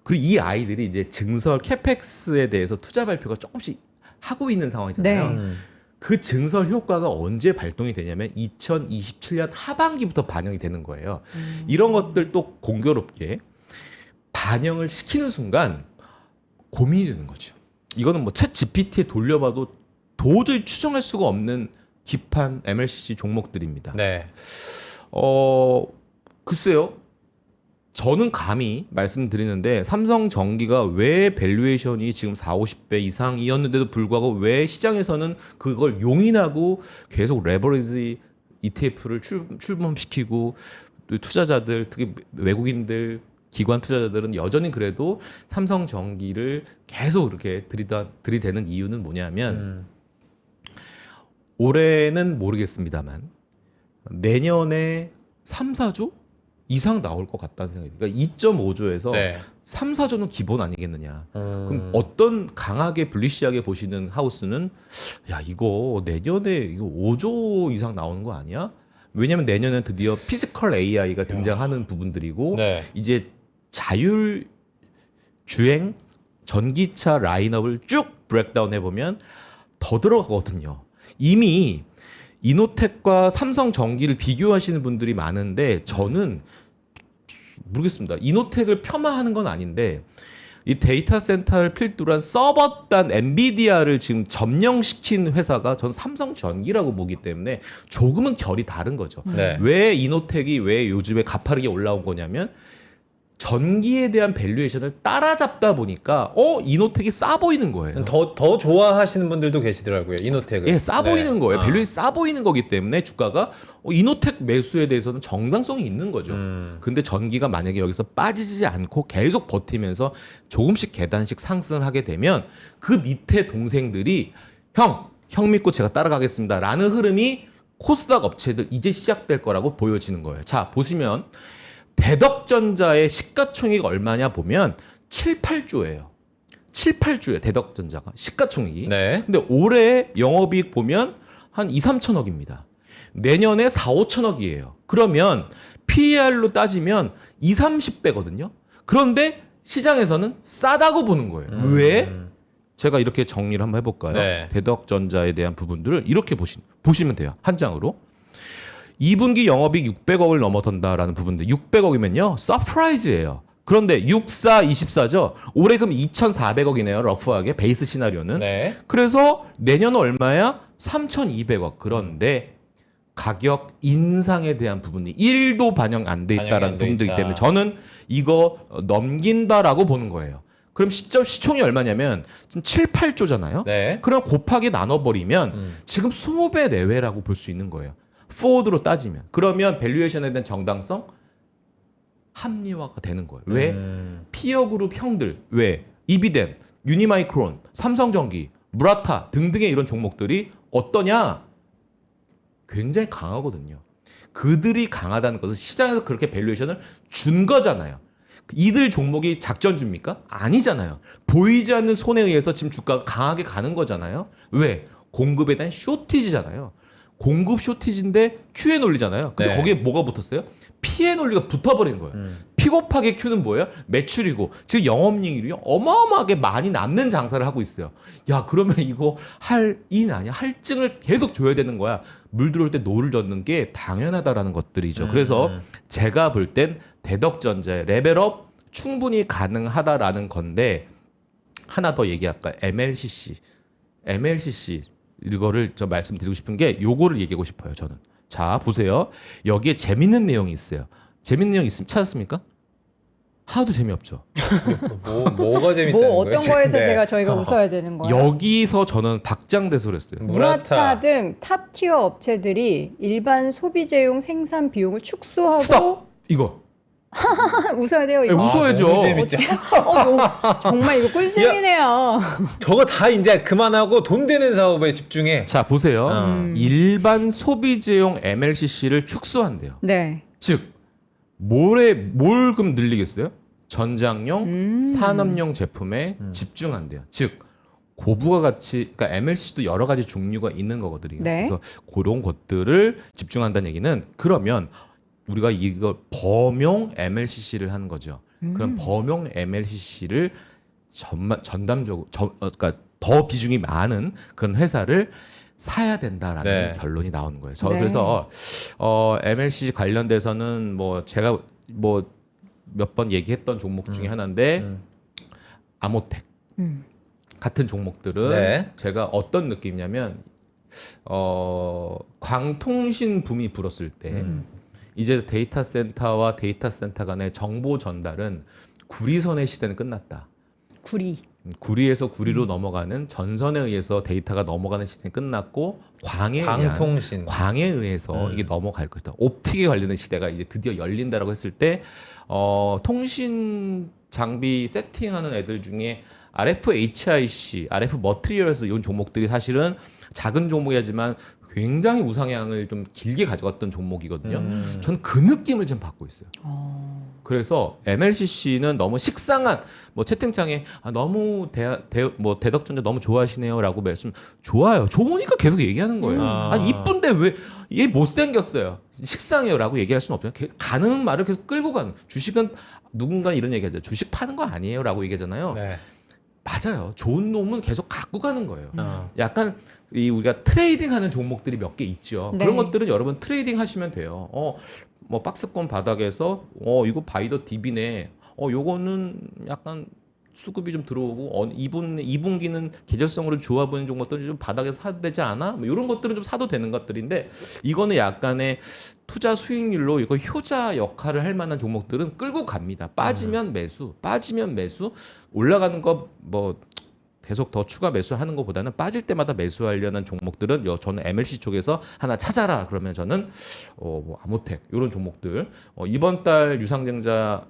그리고 이 아이들이 이제 증설 캐펙스에 대해서 투자 발표가 조금씩 하고 있는 상황이잖아요. 네. 그 증설 효과가 언제 발동이 되냐면 2027년 하반기부터 반영이 되는 거예요. 이런 것들도 공교롭게 반영을 시키는 순간 고민이 되는 거죠. 이거는 뭐 챗 GPT에 돌려봐도 도저히 추정할 수가 없는 기판 MLCC 종목들입니다. 네. 글쎄요. 저는 감히 말씀드리는데 삼성전기가 왜 밸류에이션이 지금 40, 50배 이상이었는데도 불구하고 왜 시장에서는 그걸 용인하고 계속 레버리지 ETF를 출범시키고 또 투자자들 특히 외국인들 기관 투자자들은 여전히 그래도 삼성전기를 계속 이렇게 들이대는 이유는 뭐냐면 올해는 모르겠습니다,만 내년에 3, 4조 이상 나올 것 같다는 생각이. 그러니까 2.5조에서 네. 3, 4조는 기본 아니겠느냐. 그럼 어떤 강하게 블리시하게 보시는 하우스는 야 이거 내년에 이거 5조 이상 나오는 거 아니야? 왜냐면 내년에 드디어 피지컬 AI가 등장하는 부분들이고 네. 이제 자율 주행 전기차 라인업을 쭉 브레이크다운 해보면 더 들어가거든요. 이미 이노텍과 삼성전기를 비교하시는 분들이 많은데 저는 모르겠습니다. 이노텍을 폄하하는 건 아닌데 이 데이터 센터를 필두로 한 서버단 엔비디아를 지금 점령시킨 회사가 전 삼성전기라고 보기 때문에 조금은 결이 다른 거죠. 네. 왜 이노텍이 왜 요즘에 가파르게 올라온 거냐면 전기에 대한 밸류에이션을 따라잡다 보니까 이노텍이 싸 보이는 거예요. 더 좋아하시는 분들도 계시더라고요. 이노텍을. 예, 싸 네. 보이는 거예요. 밸류에 싸 보이는 거기 때문에 주가가 이노텍 매수에 대해서는 정당성이 있는 거죠. 근데 전기가 만약에 여기서 빠지지 않고 계속 버티면서 조금씩 계단식 상승을 하게 되면 그 밑에 동생들이 형 믿고 제가 따라가겠습니다 라는 흐름이 코스닥 업체들 이제 시작될 거라고 보여지는 거예요. 자, 보시면 대덕전자의 시가총액이 얼마냐 보면 7, 8조예요. 7, 8조예요. 대덕전자가 시가총액이. 네. 근데 올해 영업이익 보면 한 2, 3천억입니다. 내년에 4, 5천억이에요. 그러면 PER로 따지면 2, 30배거든요. 그런데 시장에서는 싸다고 보는 거예요. 왜? 제가 이렇게 정리를 한번 해볼까요? 네. 대덕전자에 대한 부분들을 이렇게 보시면 돼요. 한 장으로. 2분기 영업이익 600억을 넘어선다라는 부분인데 600억이면요. 서프라이즈예요. 그런데 64, 24죠. 올해 그럼 2,400억이네요. 러프하게 베이스 시나리오는. 네. 그래서 내년은 얼마야? 3,200억. 그런데 가격 인상에 대한 부분이 1도 반영 안 돼 반영이 있다라는 안돼 부분들이기 있다. 때문에 저는 이거 넘긴다라고 보는 거예요. 그럼 시총이 얼마냐면 지금 7, 8조잖아요. 네. 그럼 곱하기 나눠버리면 지금 20배 내외라고 볼 수 있는 거예요. 포워드로 따지면. 그러면 밸류에이션에 대한 정당성 합리화가 되는 거예요. 왜? 피어그룹 형들, 왜? 이비덴, 유니마이크론, 삼성전기, 무라타 등등의 이런 종목들이 어떠냐? 굉장히 강하거든요. 그들이 강하다는 것은 시장에서 그렇게 밸류에이션을 준 거잖아요. 이들 종목이 작전주입니까? 아니잖아요. 보이지 않는 손에 의해서 지금 주가가 강하게 가는 거잖아요. 왜? 공급에 대한 쇼티지잖아요. 공급 쇼티지인데 Q에 논리잖아요. 근데 네. 거기에 뭐가 붙었어요? P의 논리가 붙어버린 거예요. 픽업하게 Q는 뭐예요? 매출이고 지금 영업이익이 어마어마하게 많이 남는 장사를 하고 있어요. 야 그러면 이거 할인 아니야? 할증을 계속 줘야 되는 거야. 물 들어올 때 노를 젓는 게 당연하다라는 것들이죠. 그래서 제가 볼 땐 대덕전자의 레벨업 충분히 가능하다라는 건데 하나 더 얘기할까? MLCC 이거를 저 말씀드리고 싶은 게 요거를 얘기하고 싶어요. 저는. 자 보세요. 여기에 재밌는 내용이 있어요. 재밌는 내용 있으면 찾았습니까? 하나도 재미없죠. 뭐가 재밌다는 뭐 거예요? 어떤 거에서 네. 저희가 웃어야 되는 거예요? 여기서 저는 박장대소를 했어요. 무라타 등 탑티어 업체들이 일반 소비재용 생산 비용을 축소하고 스톱! 이거. 웃어야 돼요. 네, 이거. 웃어야죠. 너무 재밌죠. 정말 이거 꿀잼이네요. 저거 다 이제 그만하고 돈 되는 사업에 집중해. 자 보세요. 어. 일반 소비재용 MLCC를 축소한대요. 네. 즉 뭘 그럼 늘리겠어요? 전장용, 산업용 제품에 집중한대요. 즉 고부가가치, 그러니까 MLC도 여러 가지 종류가 있는 거거든요. 네. 그래서 그런 것들을 집중한다는 얘기는 그러면 우리가 이걸 범용 MLCC를 하는 거죠. 그럼 범용 MLCC를 전담적으로, 그러니까 더 비중이 많은 그런 회사를 사야 된다라는 네. 결론이 나오는 거예요. 네. 그래서 MLCC 관련돼서는 뭐 제가 뭐 몇 번 얘기했던 종목 중에 하나인데 아모텍 같은 종목들은 네. 제가 어떤 느낌이냐면 광통신 붐이 불었을 때 이제 데이터 센터와 데이터 센터 간의 정보 전달은 구리선의 시대는 끝났다. 구리. 구리에서 구리로 넘어가는 전선에 의해서 데이터가 넘어가는 시대는 끝났고 광통신. 광에 의해서 이게 넘어갈 것이다. 옵틱에 관련된 시대가 이제 드디어 열린다라고 했을 때 통신 장비 세팅하는 애들 중에 RFHIC, RF 머트리얼스 이런 종목들이 사실은 작은 종목이지만 굉장히 우상향을 좀 길게 가져갔던 종목이거든요. 저는 그 느낌을 좀 받고 있어요. 그래서 MLCC는 너무 식상한 뭐 채팅창에 너무 대덕전자 너무 좋아하시네요라고 말씀 좋아요. 좋으니까 계속 얘기하는 거예요. 아니 이쁜데 왜 얘 못생겼어요. 식상해요라고 얘기할 수는 없잖아요. 가는 말을 계속 끌고 가는. 주식은 누군가 이런 얘기하죠. 주식 파는 거 아니에요라고 얘기하잖아요. 네. 맞아요. 좋은 놈은 계속 갖고 가는 거예요. 어. 약간 우리가 트레이딩하는 종목들이 몇 개 있죠. 네. 그런 것들은 여러분 트레이딩 하시면 돼요. 뭐 박스권 바닥에서 이거 바이더 DB네. 요거는 약간 수급이 좀 들어오고 2분기는 계절성으로 좋아 보이는 종목들은 좀 바닥에서 사도 되지 않아? 뭐 이런 것들은 좀 사도 되는 것들인데 이거는 약간의 투자 수익률로 이거 효자 역할을 할 만한 종목들은 끌고 갑니다. 빠지면 매수, 올라가는 거 뭐 계속 더 추가 매수하는 것보다는 빠질 때마다 매수하려는 종목들은 저는 MLC 쪽에서 하나 찾아라. 그러면 저는 뭐 아모텍 이런 종목들 이번 달 유상증자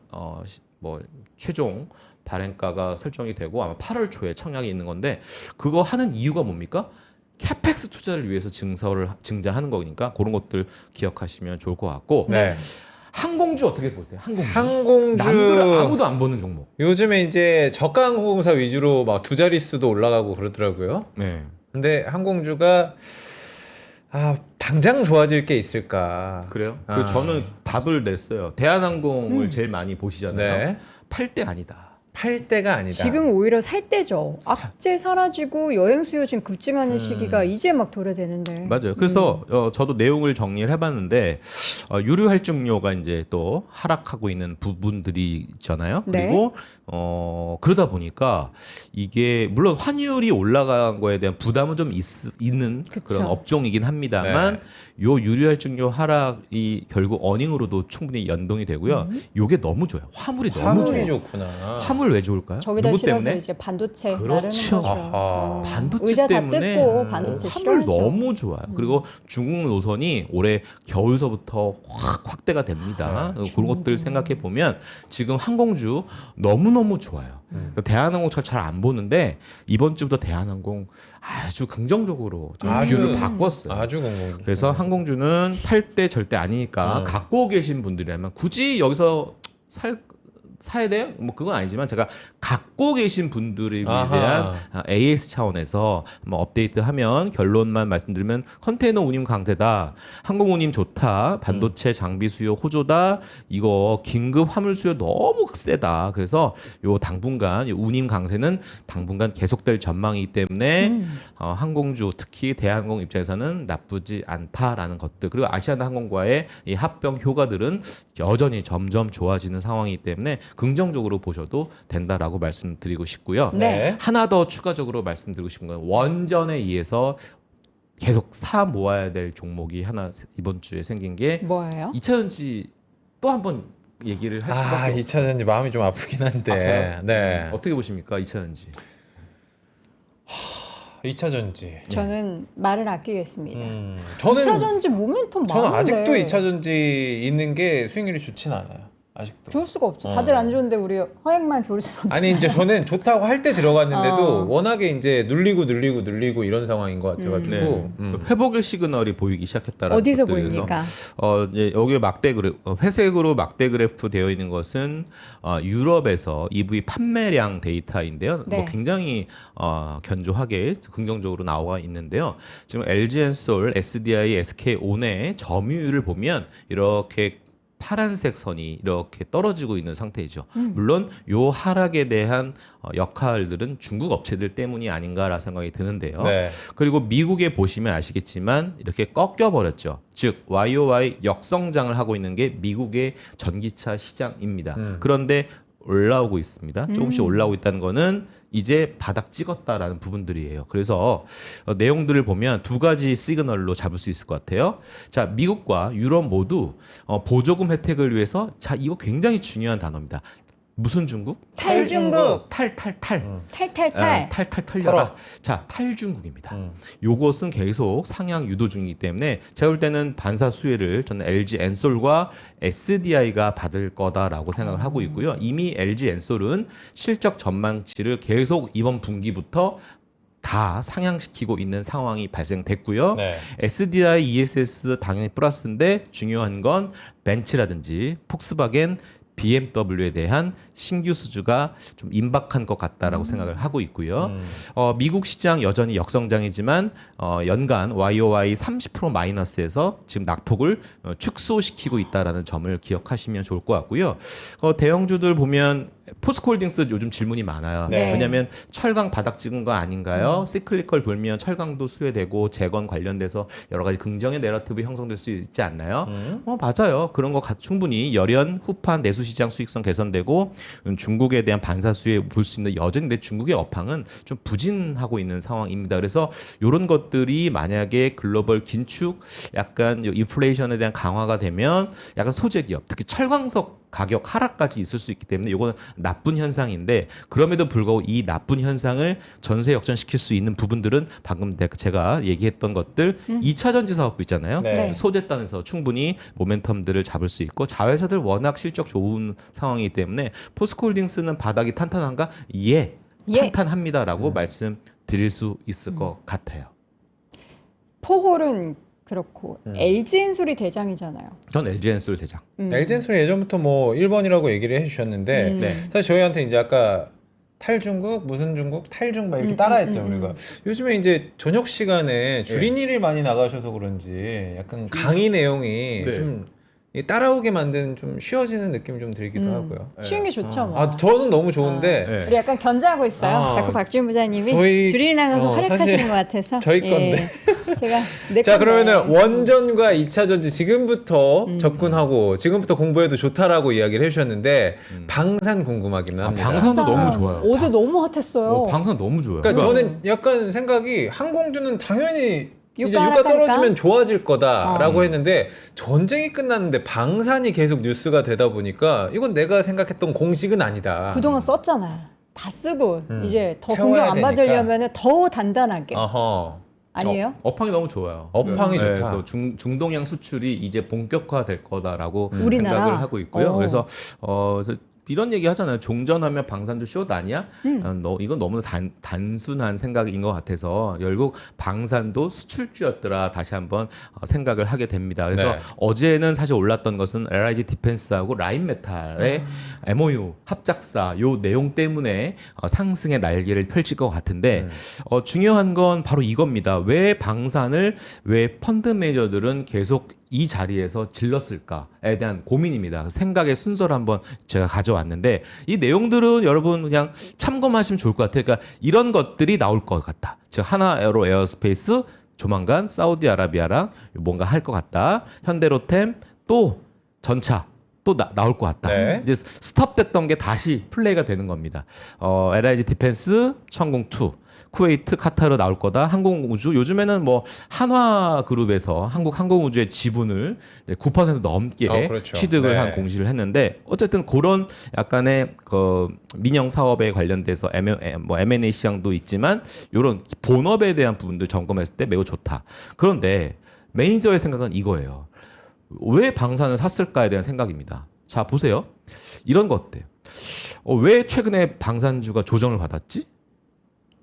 뭐 최종 발행가가 설정이 되고 아마 8월 초에 청약이 있는 건데 그거 하는 이유가 뭡니까? 캐펙스 투자를 위해서 증자하는 거니까 그런 것들 기억하시면 좋을 것 같고 네. 항공주 어떻게 보세요? 항공주 남들 아무도 안 보는 종목. 요즘에 이제 저가 항공사 위주로 막 두 자릿수도 올라가고 그러더라고요. 네. 근데 항공주가 당장 좋아질 게 있을까? 그래요? 저는 답을 냈어요. 대한항공을 제일 많이 보시잖아요. 네. 팔 때 아니다. 팔 때가 아니다. 지금 오히려 살 때죠. 악재 사라지고 여행 수요 지금 급증하는 시기가 이제 막 도래되는데. 맞아요. 그래서 저도 내용을 정리를 해봤는데 유류 할증료가 이제 또 하락하고 있는 부분들이 있잖아요. 네. 그리고 그러다 보니까 이게 물론 환율이 올라간 거에 대한 부담은 좀 있는 그쵸. 그런 업종이긴 합니다만 네. 요 유류 할증료 하락이 결국 어닝으로도 충분히 연동이 되고요. 요게 너무 좋아요. 화물이 너무 화물이 좋아요. 좋구나. 화물 왜 좋을까요? 저기다 누구 실어서 때문에? 이제 반도체 그렇죠. 나르는 거죠. 아하. 반도체 의자 때문에 다 뜯고 반도체 화물 싫어하죠. 너무 좋아요. 그리고 중국 노선이 올해 겨울서부터 확대가 됩니다. 그런 것들 생각해 보면 지금 항공주 너무 좋아요. 대한항공차 잘 안 보는데 이번 주부터 대한항공 아주 긍정적으로 좀 뷰를 바꿨어요. 아주 공공. 그래서 항공주는 팔 때 절대 아니니까 갖고 계신 분들이라면 굳이 여기서 사야 돼요? 뭐 그건 아니지만 제가 갖고 계신 분들에 아하. 대한 AS 차원에서 한번 업데이트하면 결론만 말씀드리면 컨테이너 운임 강세다, 항공 운임 좋다, 반도체 장비 수요 호조다, 이거 긴급 화물 수요 너무 세다. 그래서 요 당분간 요 운임 강세는 당분간 계속될 전망이기 때문에 항공주 특히 대한항공 입장에서는 나쁘지 않다라는 것들, 그리고 아시아나항공과의 이 합병 효과들은 여전히 점점 좋아지는 상황이기 때문에 긍정적으로 보셔도 된다라고 말씀드리고 싶고요. 네. 하나 더 추가적으로 말씀드리고 싶은 건 원전에 의해서 계속 사 모아야 될 종목이 하나 이번 주에 생긴 게 뭐예요? 2차전지 또 한 번 얘기를 할 수밖에 없어요. 2차전지 마음이 좀 아프긴 한데. 아파요? 네. 어떻게 보십니까 2차전지? 2차전지. 저는 말을 아끼겠습니다. 저는 2차전지 모멘텀 많은데. 저는 아직도 2차전지 있는 게 수익률이 좋진 않아요. 아직도. 좋을 수가 없죠. 다들 안 좋은데 우리 허액만 좋을 수는 없잖아요. 아니 이제 저는 좋다고 할 때 들어갔는데도 어. 워낙에 이제 눌리고 이런 상황인 것 같아가지고 네. 회복의 시그널이 보이기 시작했다라는 어디서 것들에서 보입니까? 이제 여기 막대 그래프, 회색으로 막대 그래프 되어 있는 것은 유럽에서 EV 판매량 데이터인데요. 네. 뭐 굉장히 견조하게 긍정적으로 나와 있는데요. 지금 LG엔솔, SDI, SK온의 점유율을 보면 이렇게 파란색 선이 이렇게 떨어지고 있는 상태이죠. 물론 요 하락에 대한 역할들은 중국 업체들 때문이 아닌가라는 생각이 드는데요. 네. 그리고 미국에 보시면 아시겠지만 이렇게 꺾여 버렸죠. 즉 YOY 역성장을 하고 있는 게 미국의 전기차 시장입니다. 그런데 올라오고 있습니다. 조금씩 올라오고 있다는 거는 이제 바닥 찍었다라는 부분들이에요. 그래서 내용들을 보면 두 가지 시그널로 잡을 수 있을 것 같아요. 자, 미국과 유럽 모두 보조금 혜택을 위해서, 자, 이거 굉장히 중요한 단어입니다. 무슨 중국? 탈중국. 탈탈탈. 탈탈탈. 탈탈 털려라. 자, 탈중국입니다. 요것은 계속 상향 유도 중이기 때문에 제가 볼 때는 반사 수혜를 저는 LG 엔솔과 SDI가 받을 거다라고 생각을 하고 있고요. 이미 LG 엔솔은 실적 전망치를 계속 이번 분기부터 다 상향시키고 있는 상황이 발생됐고요. 네. SDI, ESS 당연히 플러스인데 중요한 건 벤츠라든지 폭스바겐, BMW에 대한 신규 수주가 좀 임박한 것 같다라고 생각을 하고 있고요. 미국 시장 여전히 역성장이지만 연간 YOY 30% 마이너스에서 지금 낙폭을 축소시키고 있다라는 점을 기억하시면 좋을 것 같고요. 대형주들 보면 포스코홀딩스 요즘 질문이 많아요. 네. 왜냐하면 철강 바닥 찍은 거 아닌가요? 시클리컬 돌면 철강도 수혜되고 재건 관련돼서 여러 가지 긍정의 내러티브 형성될 수 있지 않나요? 맞아요. 그런 거 충분히 열연 후판 내수 시장 수익성 개선되고 중국에 대한 반사 수혜 볼 수 있는 여전히 내 중국의 업황은 좀 부진하고 있는 상황입니다. 그래서 이런 것들이 만약에 글로벌 긴축, 약간 인플레이션에 대한 강화가 되면 약간 소재 기업, 특히 철광석 가격 하락까지 있을 수 있기 때문에 이거는 나쁜 현상인데, 그럼에도 불구하고 이 나쁜 현상을 전세 역전시킬 수 있는 부분들은 방금 제가 얘기했던 것들 2차 전지 사업부 있잖아요. 네. 소재단에서 충분히 모멘텀들을 잡을 수 있고 자회사들 워낙 실적 좋은 상황이기 때문에 포스코홀딩스는 바닥이 탄탄한가? 예. 탄탄합니다라고 말씀드릴 수 있을 것 같아요. 포홀은 그렇고 LG엔솔이 대장이잖아요. 전 LG엔솔 대장. LG엔솔 예전부터 뭐 1번이라고 얘기를 해주셨는데 네. 사실 저희한테 이제 아까 탈중국, 무슨 중국, 탈중 막 이렇게 따라했죠 우리가. 요즘에 이제 저녁 시간에 주린이를 많이 나가셔서 그런지 약간 강의 내용이 네. 좀 이 따라오게 만드는 좀 쉬워지는 느낌이 좀 들기도 하고요. 쉬운 게 좋죠. 뭐. 아 저는 너무 좋은데 네. 우리 약간 견제하고 있어요. 아, 자꾸 박지훈 부장님이 저희- 줄이 나가서 사실 활약하시는 것 같아서. 저희 건데. 제가 내 자 건데. 그러면은 원전과 2차 전지 지금부터 접근하고 지금부터 공부해도 좋다라고 이야기를 해주셨는데 방산 궁금하긴 합니다. 방산도 너무 좋아요. 어제 너무 핫했어요. 방산 너무 좋아요. 그러니까 저는 약간 생각이 항공주는 당연히 이제 유가 유가 떨어지면 하락하니까? 좋아질 거다라고 했는데 전쟁이 끝났는데 방산이 계속 뉴스가 되다 보니까 이건 내가 생각했던 공식은 아니다. 그동안 썼잖아요. 다 쓰고 이제 더 채워야 공격 안 되니까. 받으려면 더 단단하게. 어허. 아니에요? 업황이 너무 좋아요. 업황이 좋다. 그래서 중동양 수출이 이제 본격화될 거다라고 우리나라? 생각을 하고 있고요. 어. 그래서 그래서 이런 얘기 하잖아요. 종전하면 방산주 숏 아니야? 이건 너무 단순한 생각인 것 같아서 결국 방산도 수출주였더라 다시 한번 생각을 하게 됩니다. 그래서 네. 어제는 사실 올랐던 것은 LIG 디펜스하고 라인메탈의 MOU 합작사 요 내용 때문에 상승의 날개를 펼칠 것 같은데 중요한 건 바로 이겁니다. 왜 방산을 왜 펀드 매니저들은 계속 이 자리에서 질렀을까에 대한 고민입니다. 생각의 순서를 한번 제가 가져왔는데 이 내용들은 여러분 그냥 참고하시면 좋을 것 같아요. 그러니까 이런 것들이 나올 것 같다. 즉 하나 에어로 에어스페이스 조만간 사우디아라비아랑 뭔가 할 것 같다. 현대로템 또 전차 또 나올 것 같다. 네. 이제 스톱됐던 게 다시 플레이가 되는 겁니다. LIG 디펜스, 천공2, 쿠웨이트, 카타르 나올 거다. 항공우주 요즘에는 뭐 한화그룹에서 한국 항공우주의 지분을 9% 넘게 그렇죠. 취득을 네. 한 공시를 했는데 어쨌든 그런 약간의 그 민영 사업에 관련돼서 M&A 시장도 있지만 이런 본업에 대한 부분들 점검했을 때 매우 좋다. 그런데 매니저의 생각은 이거예요. 왜 방산을 샀을까에 대한 생각입니다. 자 보세요. 이런 거 어때요? 왜 최근에 방산주가 조정을 받았지?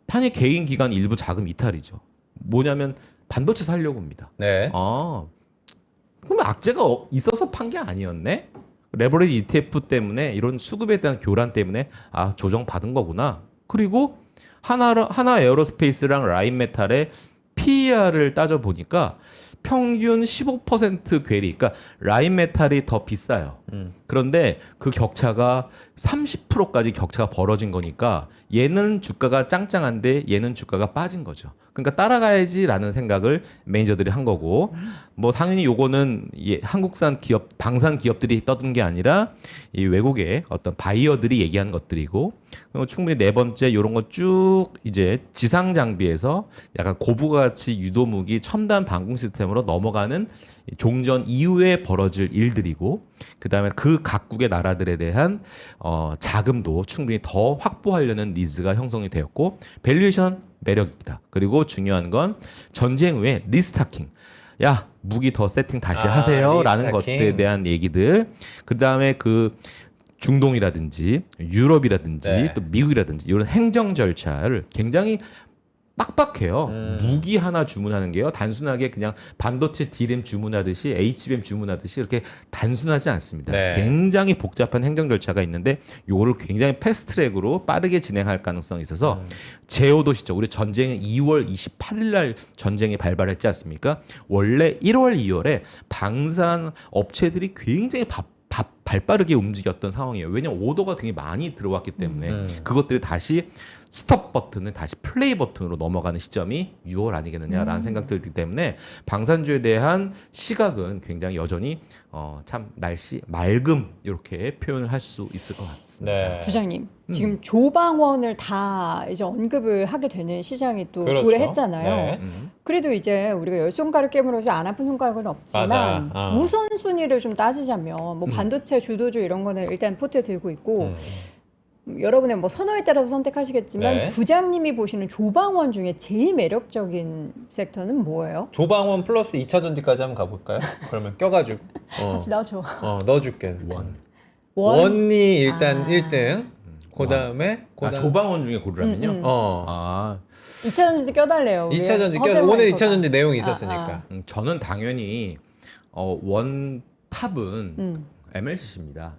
탄핵 개인 기관 일부 자금 이탈이죠. 뭐냐면 반도체 살려고 합니다. 네. 그럼 악재가 있어서 판 게 아니었네? 레버리지 ETF 때문에 이런 수급에 대한 교란 때문에 조정 받은 거구나. 그리고 하나 에어로스페이스랑 라인메탈의 PER을 따져 보니까 평균 15% 괴리. 그러니까 라인메탈이 더 비싸요. 그런데 그 격차가 30%까지 격차가 벌어진 거니까 얘는 주가가 짱짱한데 얘는 주가가 빠진 거죠. 그러니까 따라가야지라는 생각을 매니저들이 한 거고 뭐 당연히 요거는 한국산 기업 방산 기업들이 떠든 게 아니라 이 외국의 어떤 바이어들이 얘기한 것들이고 충분히 네 번째 요런 거 쭉 이제 지상 장비에서 약간 고부가치 유도무기 첨단 방공 시스템으로 넘어가는 종전 이후에 벌어질 일들이고 그다음에 그 각국의 나라들에 대한 자금도 충분히 더 확보하려는 니즈가 형성이 되었고 밸류에이션 매력이다. 그리고 중요한 건 전쟁 후에 리스타킹. 야 무기 더 세팅 다시 하세요라는 리스타킹. 것들에 대한 얘기들. 그다음에 그 중동이라든지 유럽이라든지 네. 또 미국이라든지 이런 행정 절차를 굉장히 빡빡해요. 무기 하나 주문하는 게요. 단순하게 그냥 반도체 D램 주문하듯이 HBM 주문하듯이 이렇게 단순하지 않습니다. 네. 굉장히 복잡한 행정 절차가 있는데 요거를 굉장히 패스트트랙으로 빠르게 진행할 가능성이 있어서 제오도 시점 우리 전쟁은 2월 28일 날 전쟁이 발발했지 않습니까? 원래 1월 2월에 방산 업체들이 굉장히 발빠르게 움직였던 상황이에요. 왜냐하면 오더가 굉장히 많이 들어왔기 때문에 그것들이 다시 스톱 버튼을 다시 플레이 버튼으로 넘어가는 시점이 6월 아니겠느냐라는 생각 들기 때문에 방산주에 대한 시각은 굉장히 여전히 참 날씨 맑음 이렇게 표현을 할 수 있을 것 같습니다. 네. 부장님 지금 조방원을 다 이제 언급을 하게 되는 시장이 또 그렇죠. 도래했잖아요. 네. 그래도 이제 우리가 열 손가락 깨물어서 안 아픈 손가락은 없지만 맞아. 우선순위를 좀 따지자면 뭐 반도체 주도주 이런 거는 일단 포트에 들고 있고 여러분의 뭐 선호에 따라서 선택하시겠지만 네. 부장님이 보시는 조방원 중에 제일 매력적인 섹터는 뭐예요? 조방원 플러스 2차 전지까지 한번 가볼까요? 그러면 껴가지고 같이 나와줘. 넣어줄게. 원. 원이 일단 아. 1등. 그다음에 조방원 중에 고르라면요. 2차 전지도 껴달래요. 2차 전지 허재 오늘 2차 마이커가. 전지 내용이 있었으니까. 저는 당연히 원 탑은 MLCC입니다.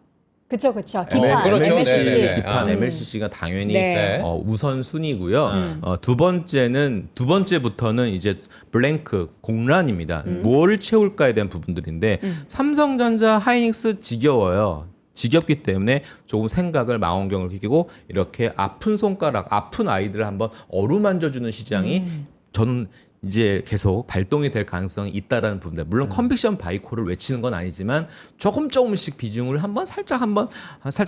그쵸. 기판, 그렇죠. MLCC. 네네네. 기판 MLCC가 당연히 네. 우선 순위고요. 두 번째부터는 이제 블랭크 공란입니다. 뭘 채울까에 대한 부분들인데 삼성전자, 하이닉스 지겨워요. 지겹기 때문에 조금 생각을 망원경을 끼고 이렇게 아픈 손가락, 아픈 아이들을 한번 어루만져주는 시장이 저는 이제 계속 발동이 될 가능성이 있다라는 부분들. 물론 컨빅션 바이코를 외치는 건 아니지만 조금씩 비중을 살짝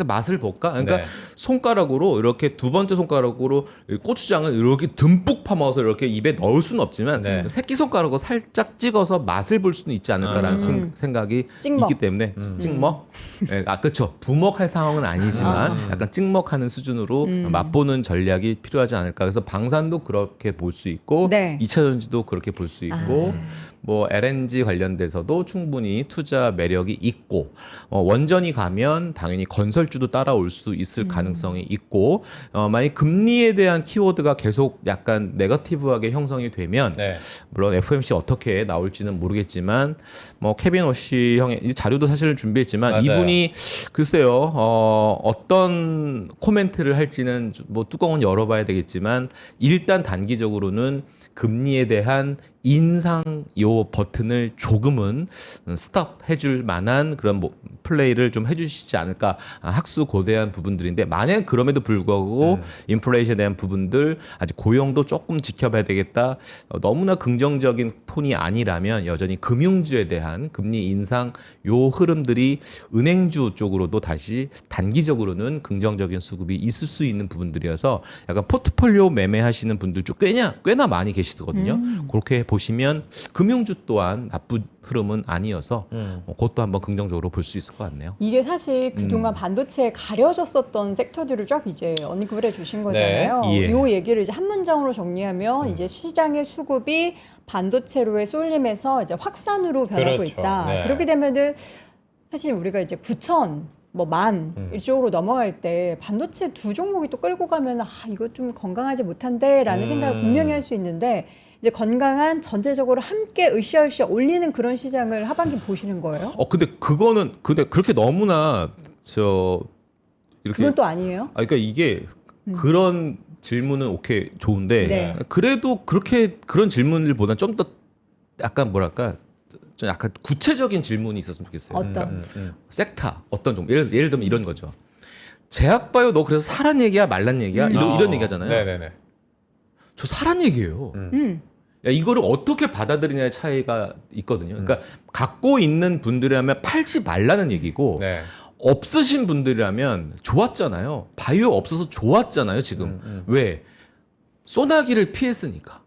맛을 볼까? 그러니까 네. 손가락으로 이렇게 두 번째 손가락으로 고추장을 이렇게 듬뿍 파먹어서 이렇게 입에 넣을 수는 없지만 네. 새끼 손가락으로 살짝 찍어서 맛을 볼 수는 있지 않을까라는 생각이 찍먹. 있기 때문에 찍먹? 네, 그렇죠. 부먹할 상황은 아니지만 약간 찍먹하는 수준으로 맛보는 전략이 필요하지 않을까. 그래서 방산도 그렇게 볼 수 있고 네. 2차 전지도 그렇게 볼 수 있고 뭐 LNG 관련돼서도 충분히 투자 매력이 있고 원전이 가면 당연히 건설주도 따라올 수 있을 가능성이 있고 만약 금리에 대한 키워드가 계속 약간 네거티브하게 형성이 되면 네. 물론 FOMC 어떻게 나올지는 모르겠지만 뭐 케빈 오시 형의 이 자료도 사실 준비했지만 맞아요. 이분이 글쎄요 어떤 코멘트를 할지는 뭐 뚜껑은 열어봐야 되겠지만 일단 단기적으로는 금리에 대한 인상 요 버튼을 조금은 스톱 해줄 만한 그런 플레이를 좀 해주시지 않을까 학수고대한 부분들인데 만약 그럼에도 불구하고 인플레이션에 대한 부분들 아직 고용도 조금 지켜봐야 되겠다 너무나 긍정적인 톤이 아니라면 여전히 금융주에 대한 금리 인상 요 흐름들이 은행주 쪽으로도 다시 단기적으로는 긍정적인 수급이 있을 수 있는 부분들이어서 약간 포트폴리오 매매하시는 분들 좀 꽤나 많이 계시거든요. 그렇게 보시면 금융주 또한 나쁜 흐름은 아니어서 그것도 한번 긍정적으로 볼 수 있을 것 같네요. 이게 사실 그동안 반도체에 가려졌었던 섹터들을 쫙 이제 언급을 해주신 거잖아요. 네. 예. 요 얘기를 이제 한 문장으로 정리하면 이제 시장의 수급이 반도체로의 쏠림에서 이제 확산으로 변하고 그렇죠. 있다. 네. 그렇게 되면은 사실 우리가 이제 9천 뭐 만 이쪽으로 넘어갈 때 반도체 두 종목이 또 끌고 가면 이거 좀 건강하지 못한데라는 생각을 분명히 할 수 있는데 이제 건강한 전체적으로 함께 으쌰으쌰 올리는 그런 시장을 하반기 보시는 거예요? 근데 그렇게 너무나 이렇게 그건 또 아니에요? 그러니까 이게 그런 질문은 오케이 좋은데 네. 그래도 그런 질문들보다 좀 더 약간 뭐랄까 좀 약간 구체적인 질문이 있었으면 좋겠어요. 어떤? 섹터 어떤 종목 예를 들면 이런 거죠. 제약바이오 너 그래서 사란 얘기야 말란 얘기야 이런 얘기 하잖아요. 네네네. 저 사란 얘기예요. 야, 이거를 어떻게 받아들이냐의 차이가 있거든요. 그러니까 갖고 있는 분들이라면 팔지 말라는 얘기고 네. 없으신 분들이라면 좋았잖아요. 바이오 없어서 좋았잖아요. 지금 왜 소나기를 피했으니까.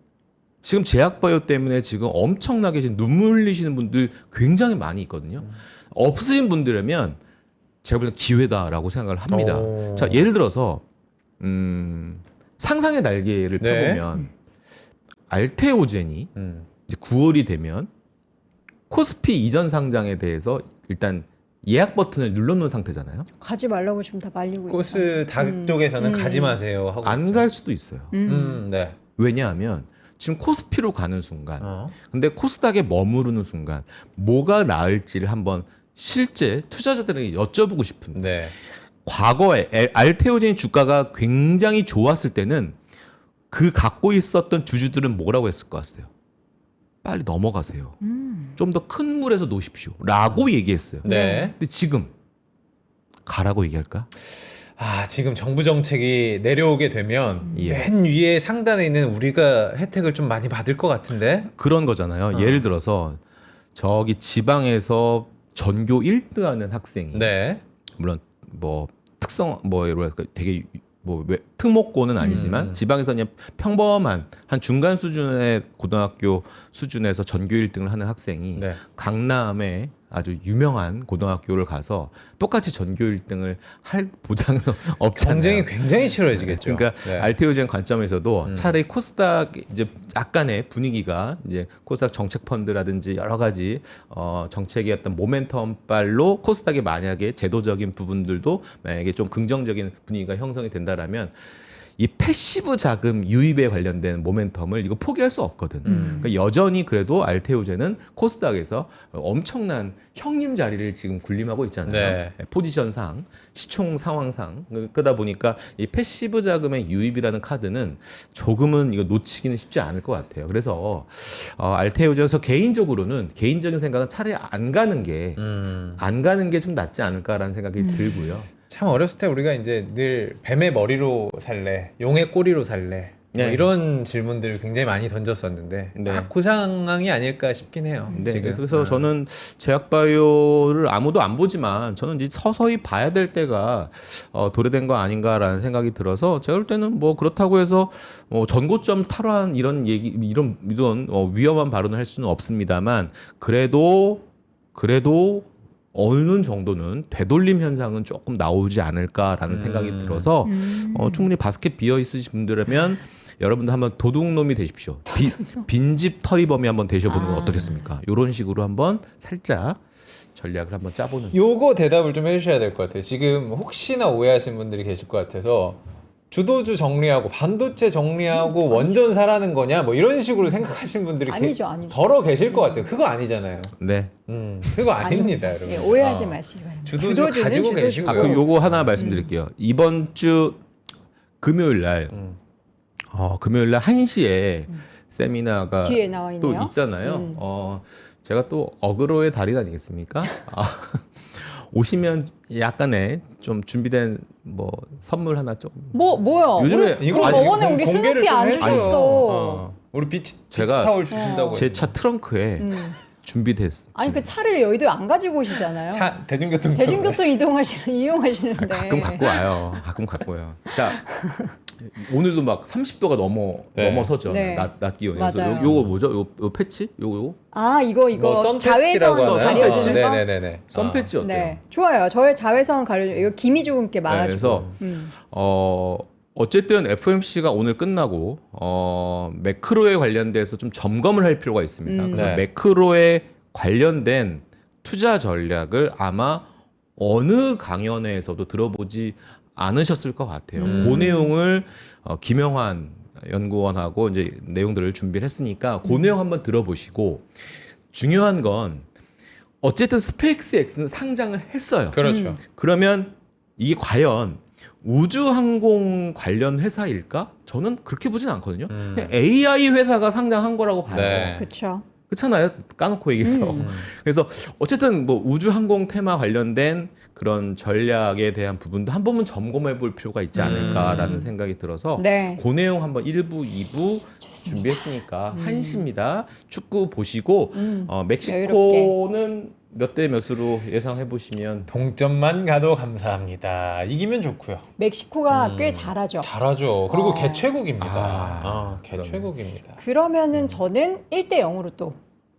지금 제약바이오 때문에 지금 엄청나게 지금 눈물 흘리시는 분들 굉장히 많이 있거든요. 없으신 분들이라면 제가 볼 때 기회다라고 생각을 합니다. 오. 자, 예를 들어서 상상의 날개를 네. 펴보면 알테오젠이 이제 9월이 되면 코스피 이전 상장에 대해서 일단 예약 버튼을 눌러놓은 상태잖아요. 가지 말라고 지금 다 말리고 있어요. 코스닥 쪽에서는 가지 마세요 하고 안 있죠. 갈 수도 있어요. 네. 왜냐하면 지금 코스피로 가는 순간 어. 근데 코스닥에 머무르는 순간 뭐가 나을지를 한번 실제 투자자들에게 여쭤보고 싶습니다. 네. 과거에 알테오젠 주가가 굉장히 좋았을 때는 그 갖고 있었던 주주들은 뭐라고 했을 것 같아요? 빨리 넘어가세요. 좀 더 큰 물에서 놓으십시오. 라고 얘기했어요. 네. 근데 지금 가라고 얘기할까? 지금 정부 정책이 내려오게 되면 예. 맨 위에 상단에 있는 우리가 혜택을 좀 많이 받을 것 같은데. 그런 거잖아요. 예를 들어서 저기 지방에서 전교 1등하는 학생이 네. 물론 뭐 특성 뭐랄까 되게 특목고는 아니지만 지방에서 그냥 평범한 한 중간 수준의 고등학교 수준에서 전교 1등을 하는 학생이 네. 강남에 아주 유명한 고등학교를 가서 똑같이 전교 1등을 할 보장은 없잖아요. 경쟁이 굉장히 치열해지겠죠. 그러니까 네. 알테오젠 관점에서도 차라리 코스닥 이제 약간의 분위기가 이제 코스닥 정책 펀드라든지 여러 가지 정책의 어떤 모멘텀 발로 코스닥이 만약에 제도적인 부분들도 만약에 좀 긍정적인 분위기가 형성이 된다라면 이 패시브 자금 유입에 관련된 모멘텀을 이거 포기할 수 없거든. 그러니까 여전히 그래도 알테오제는 코스닥에서 엄청난 형님 자리를 지금 군림하고 있잖아요. 네. 포지션상, 시총 상황상. 그러다 보니까 이 패시브 자금의 유입이라는 카드는 조금은 이거 놓치기는 쉽지 않을 것 같아요. 그래서 알테오제에서 개인적인 생각은 차라리 안 가는 게 좀 낫지 않을까라는 생각이 들고요. 참 어렸을 때 우리가 이제 늘 뱀의 머리로 살래, 용의 꼬리로 살래 뭐 네. 이런 질문들을 굉장히 많이 던졌었는데 네. 딱 그 상황이 아닐까 싶긴 해요. 네, 지금. 그래서 저는 제약바이오를 아무도 안 보지만 저는 이제 서서히 봐야 될 때가 도래된 거 아닌가라는 생각이 들어서 제가 볼 때는 뭐 그렇다고 해서 전고점 탈환 이런 위험한 발언을 할 수는 없습니다만 그래도 어느 정도는 되돌림 현상은 조금 나오지 않을까라는 생각이 들어서 충분히 바스켓 비어 있으신 분들이라면 여러분들 한번 도둑놈이 되십시오. 빈집 털이범이 한번 되셔보는 건 어떻겠습니까? 이런 식으로 한번 살짝 전략을 한번 짜보는. 요거 대답을 좀 해주셔야 될 것 같아요. 지금 혹시나 오해하신 분들이 계실 것 같아서 주도주 정리하고 반도체 정리하고 원전 사라는 거냐 뭐 이런 식으로 생각하신 분들이 아니죠. 더러 계실 것 같아요. 그거 아니잖아요. 네. 그거 아닙니다, 여러분. 예, 오해하지 마시기 바랍니다. 주도주 가지고 주도주는 계시고요. 그 요거 하나 말씀드릴게요. 이번 주 금요일 날 금요일 날 1시에 세미나가 뒤에 나와 있네요. 또 있잖아요. 제가 또 어그로의 달인 아니겠습니까? 오시면 약간의 좀 준비된 뭐 선물 하나 좀. 뭐야? 요즘에 이거 아니, 저번에 이거 우리 공개를 스누피 좀 안 해줘요. 주셨어. 우리 비치 제가 타올 주신다고. 제 차 트렁크에 준비됐어. 아니 그 차를 여의도에 안 가지고 오시잖아요. 차 대중교통 대중교통 이용하시는데. 가끔 갖고 와요. 가끔 갖고 와요. 자, 오늘도 막 30도가 넘어서죠. 네. 낮 기온이. 그래서 맞아요. 요거 뭐죠? 요 패치? 요거 아 이거 뭐 자외선 썬패치라고 하나요? 가려주는 거. 네네네네. 선 패치 어때요? 네, 좋아요. 저의 자외선 가려주 이거 기미 주근깨 네, 막아주고. 그래서 어쨌든 FOMC가 오늘 끝나고 매크로에 관련돼서 좀 점검을 할 필요가 있습니다. 그래서 네. 매크로에 관련된 투자 전략을 아마 어느 강연회에서도 들어보지 않으셨을 것 같아요. 그 내용을 김영환 연구원하고 이제 내용들을 준비를 했으니까 그 내용 한번 들어보시고 중요한 건 어쨌든 스페이스X는 상장을 했어요. 그렇죠. 그러면 이게 과연 우주항공 관련 회사일까? 저는 그렇게 보진 않거든요. 그냥 AI 회사가 상장한 거라고 봐요. 네. 그렇죠. 그렇잖아요. 까놓고 얘기해서. 그래서 어쨌든 뭐 우주항공 테마 관련된 그런 전략에 대한 부분도 한 번은 점검해 볼 필요가 있지 않을까라는 생각이 들어서 네. 그 내용 한번 1부, 2부 준비했으니까 1시입니다. 축구 보시고 멕시코는 몇 대 몇으로 예상해 보시면 동점만 가도 감사합니다. 이기면 좋고요. 멕시코가 꽤 잘하죠. 잘하죠. 그리고 개최국입니다. 그러네. 개최국입니다. 그러면은 저는 1대 0으로 또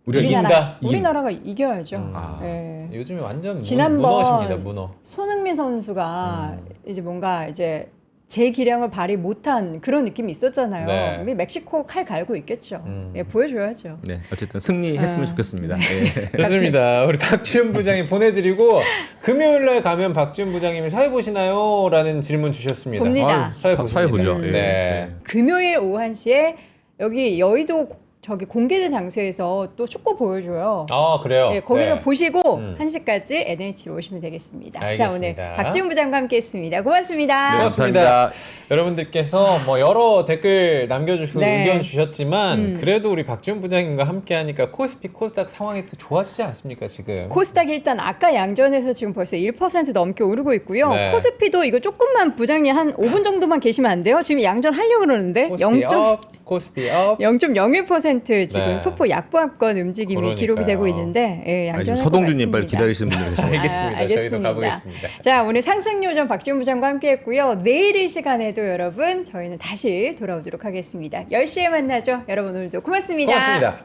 우리가 이긴다? 우리나라가 이겨야죠. 아. 네. 요즘에 완전 지난번 문어십니다. 문어. 손흥민 선수가 이제 뭔가 이제 제 기량을 발휘 못한 그런 느낌이 있었잖아요. 네. 우리 멕시코 칼 갈고 있겠죠. 예, 보여줘야죠. 네, 어쨌든 승리했으면 좋겠습니다. 네. 좋습니다. 우리 박지훈 부장님 보내드리고 금요일 날 가면 박지훈 부장님이 사회 보시나요? 라는 질문 주셨습니다. 봅니다. 아유, 사회 사회 보십니다. 보죠. 예. 네. 금요일 오후 1시에 여기 여의도 저기 공개된 장소에서 또 축구 보여줘요. 아 그래요? 네, 거기서 네. 보시고 1시까지 NH로 오시면 되겠습니다. 자, 오늘 알겠습니다. 박지훈 부장과 함께했습니다. 고맙습니다. 네, 고맙습니다. 감사합니다. 여러분들께서 뭐 여러 댓글 남겨주시고 네. 의견 주셨지만 그래도 우리 박지훈 부장님과 함께하니까 코스피 코스닥 상황이 더 좋아지지 않습니까 지금? 코스닥이 일단 아까 양전에서 지금 벌써 1% 넘게 오르고 있고요. 네. 코스피도 이거 조금만 부장님 한 5분 정도만 계시면 안 돼요? 지금 양전 하려고 그러는데 코스피 업, 코스피 업. 0.01% 지금 네. 소폭 약보합권 움직임이 그러니까요. 기록이 되고 있는데 예, 아니, 양전 지금 서동준님 빨리 기다리시는 분들 계시죠. 알겠습니다. 저희도 가보겠습니다. 자, 오늘 상승요정 박지훈 부장과 함께했고요. 내일 이 시간에도 여러분 저희는 다시 돌아오도록 하겠습니다. 10시에 만나죠. 여러분 오늘도 고맙습니다. 고맙습니다.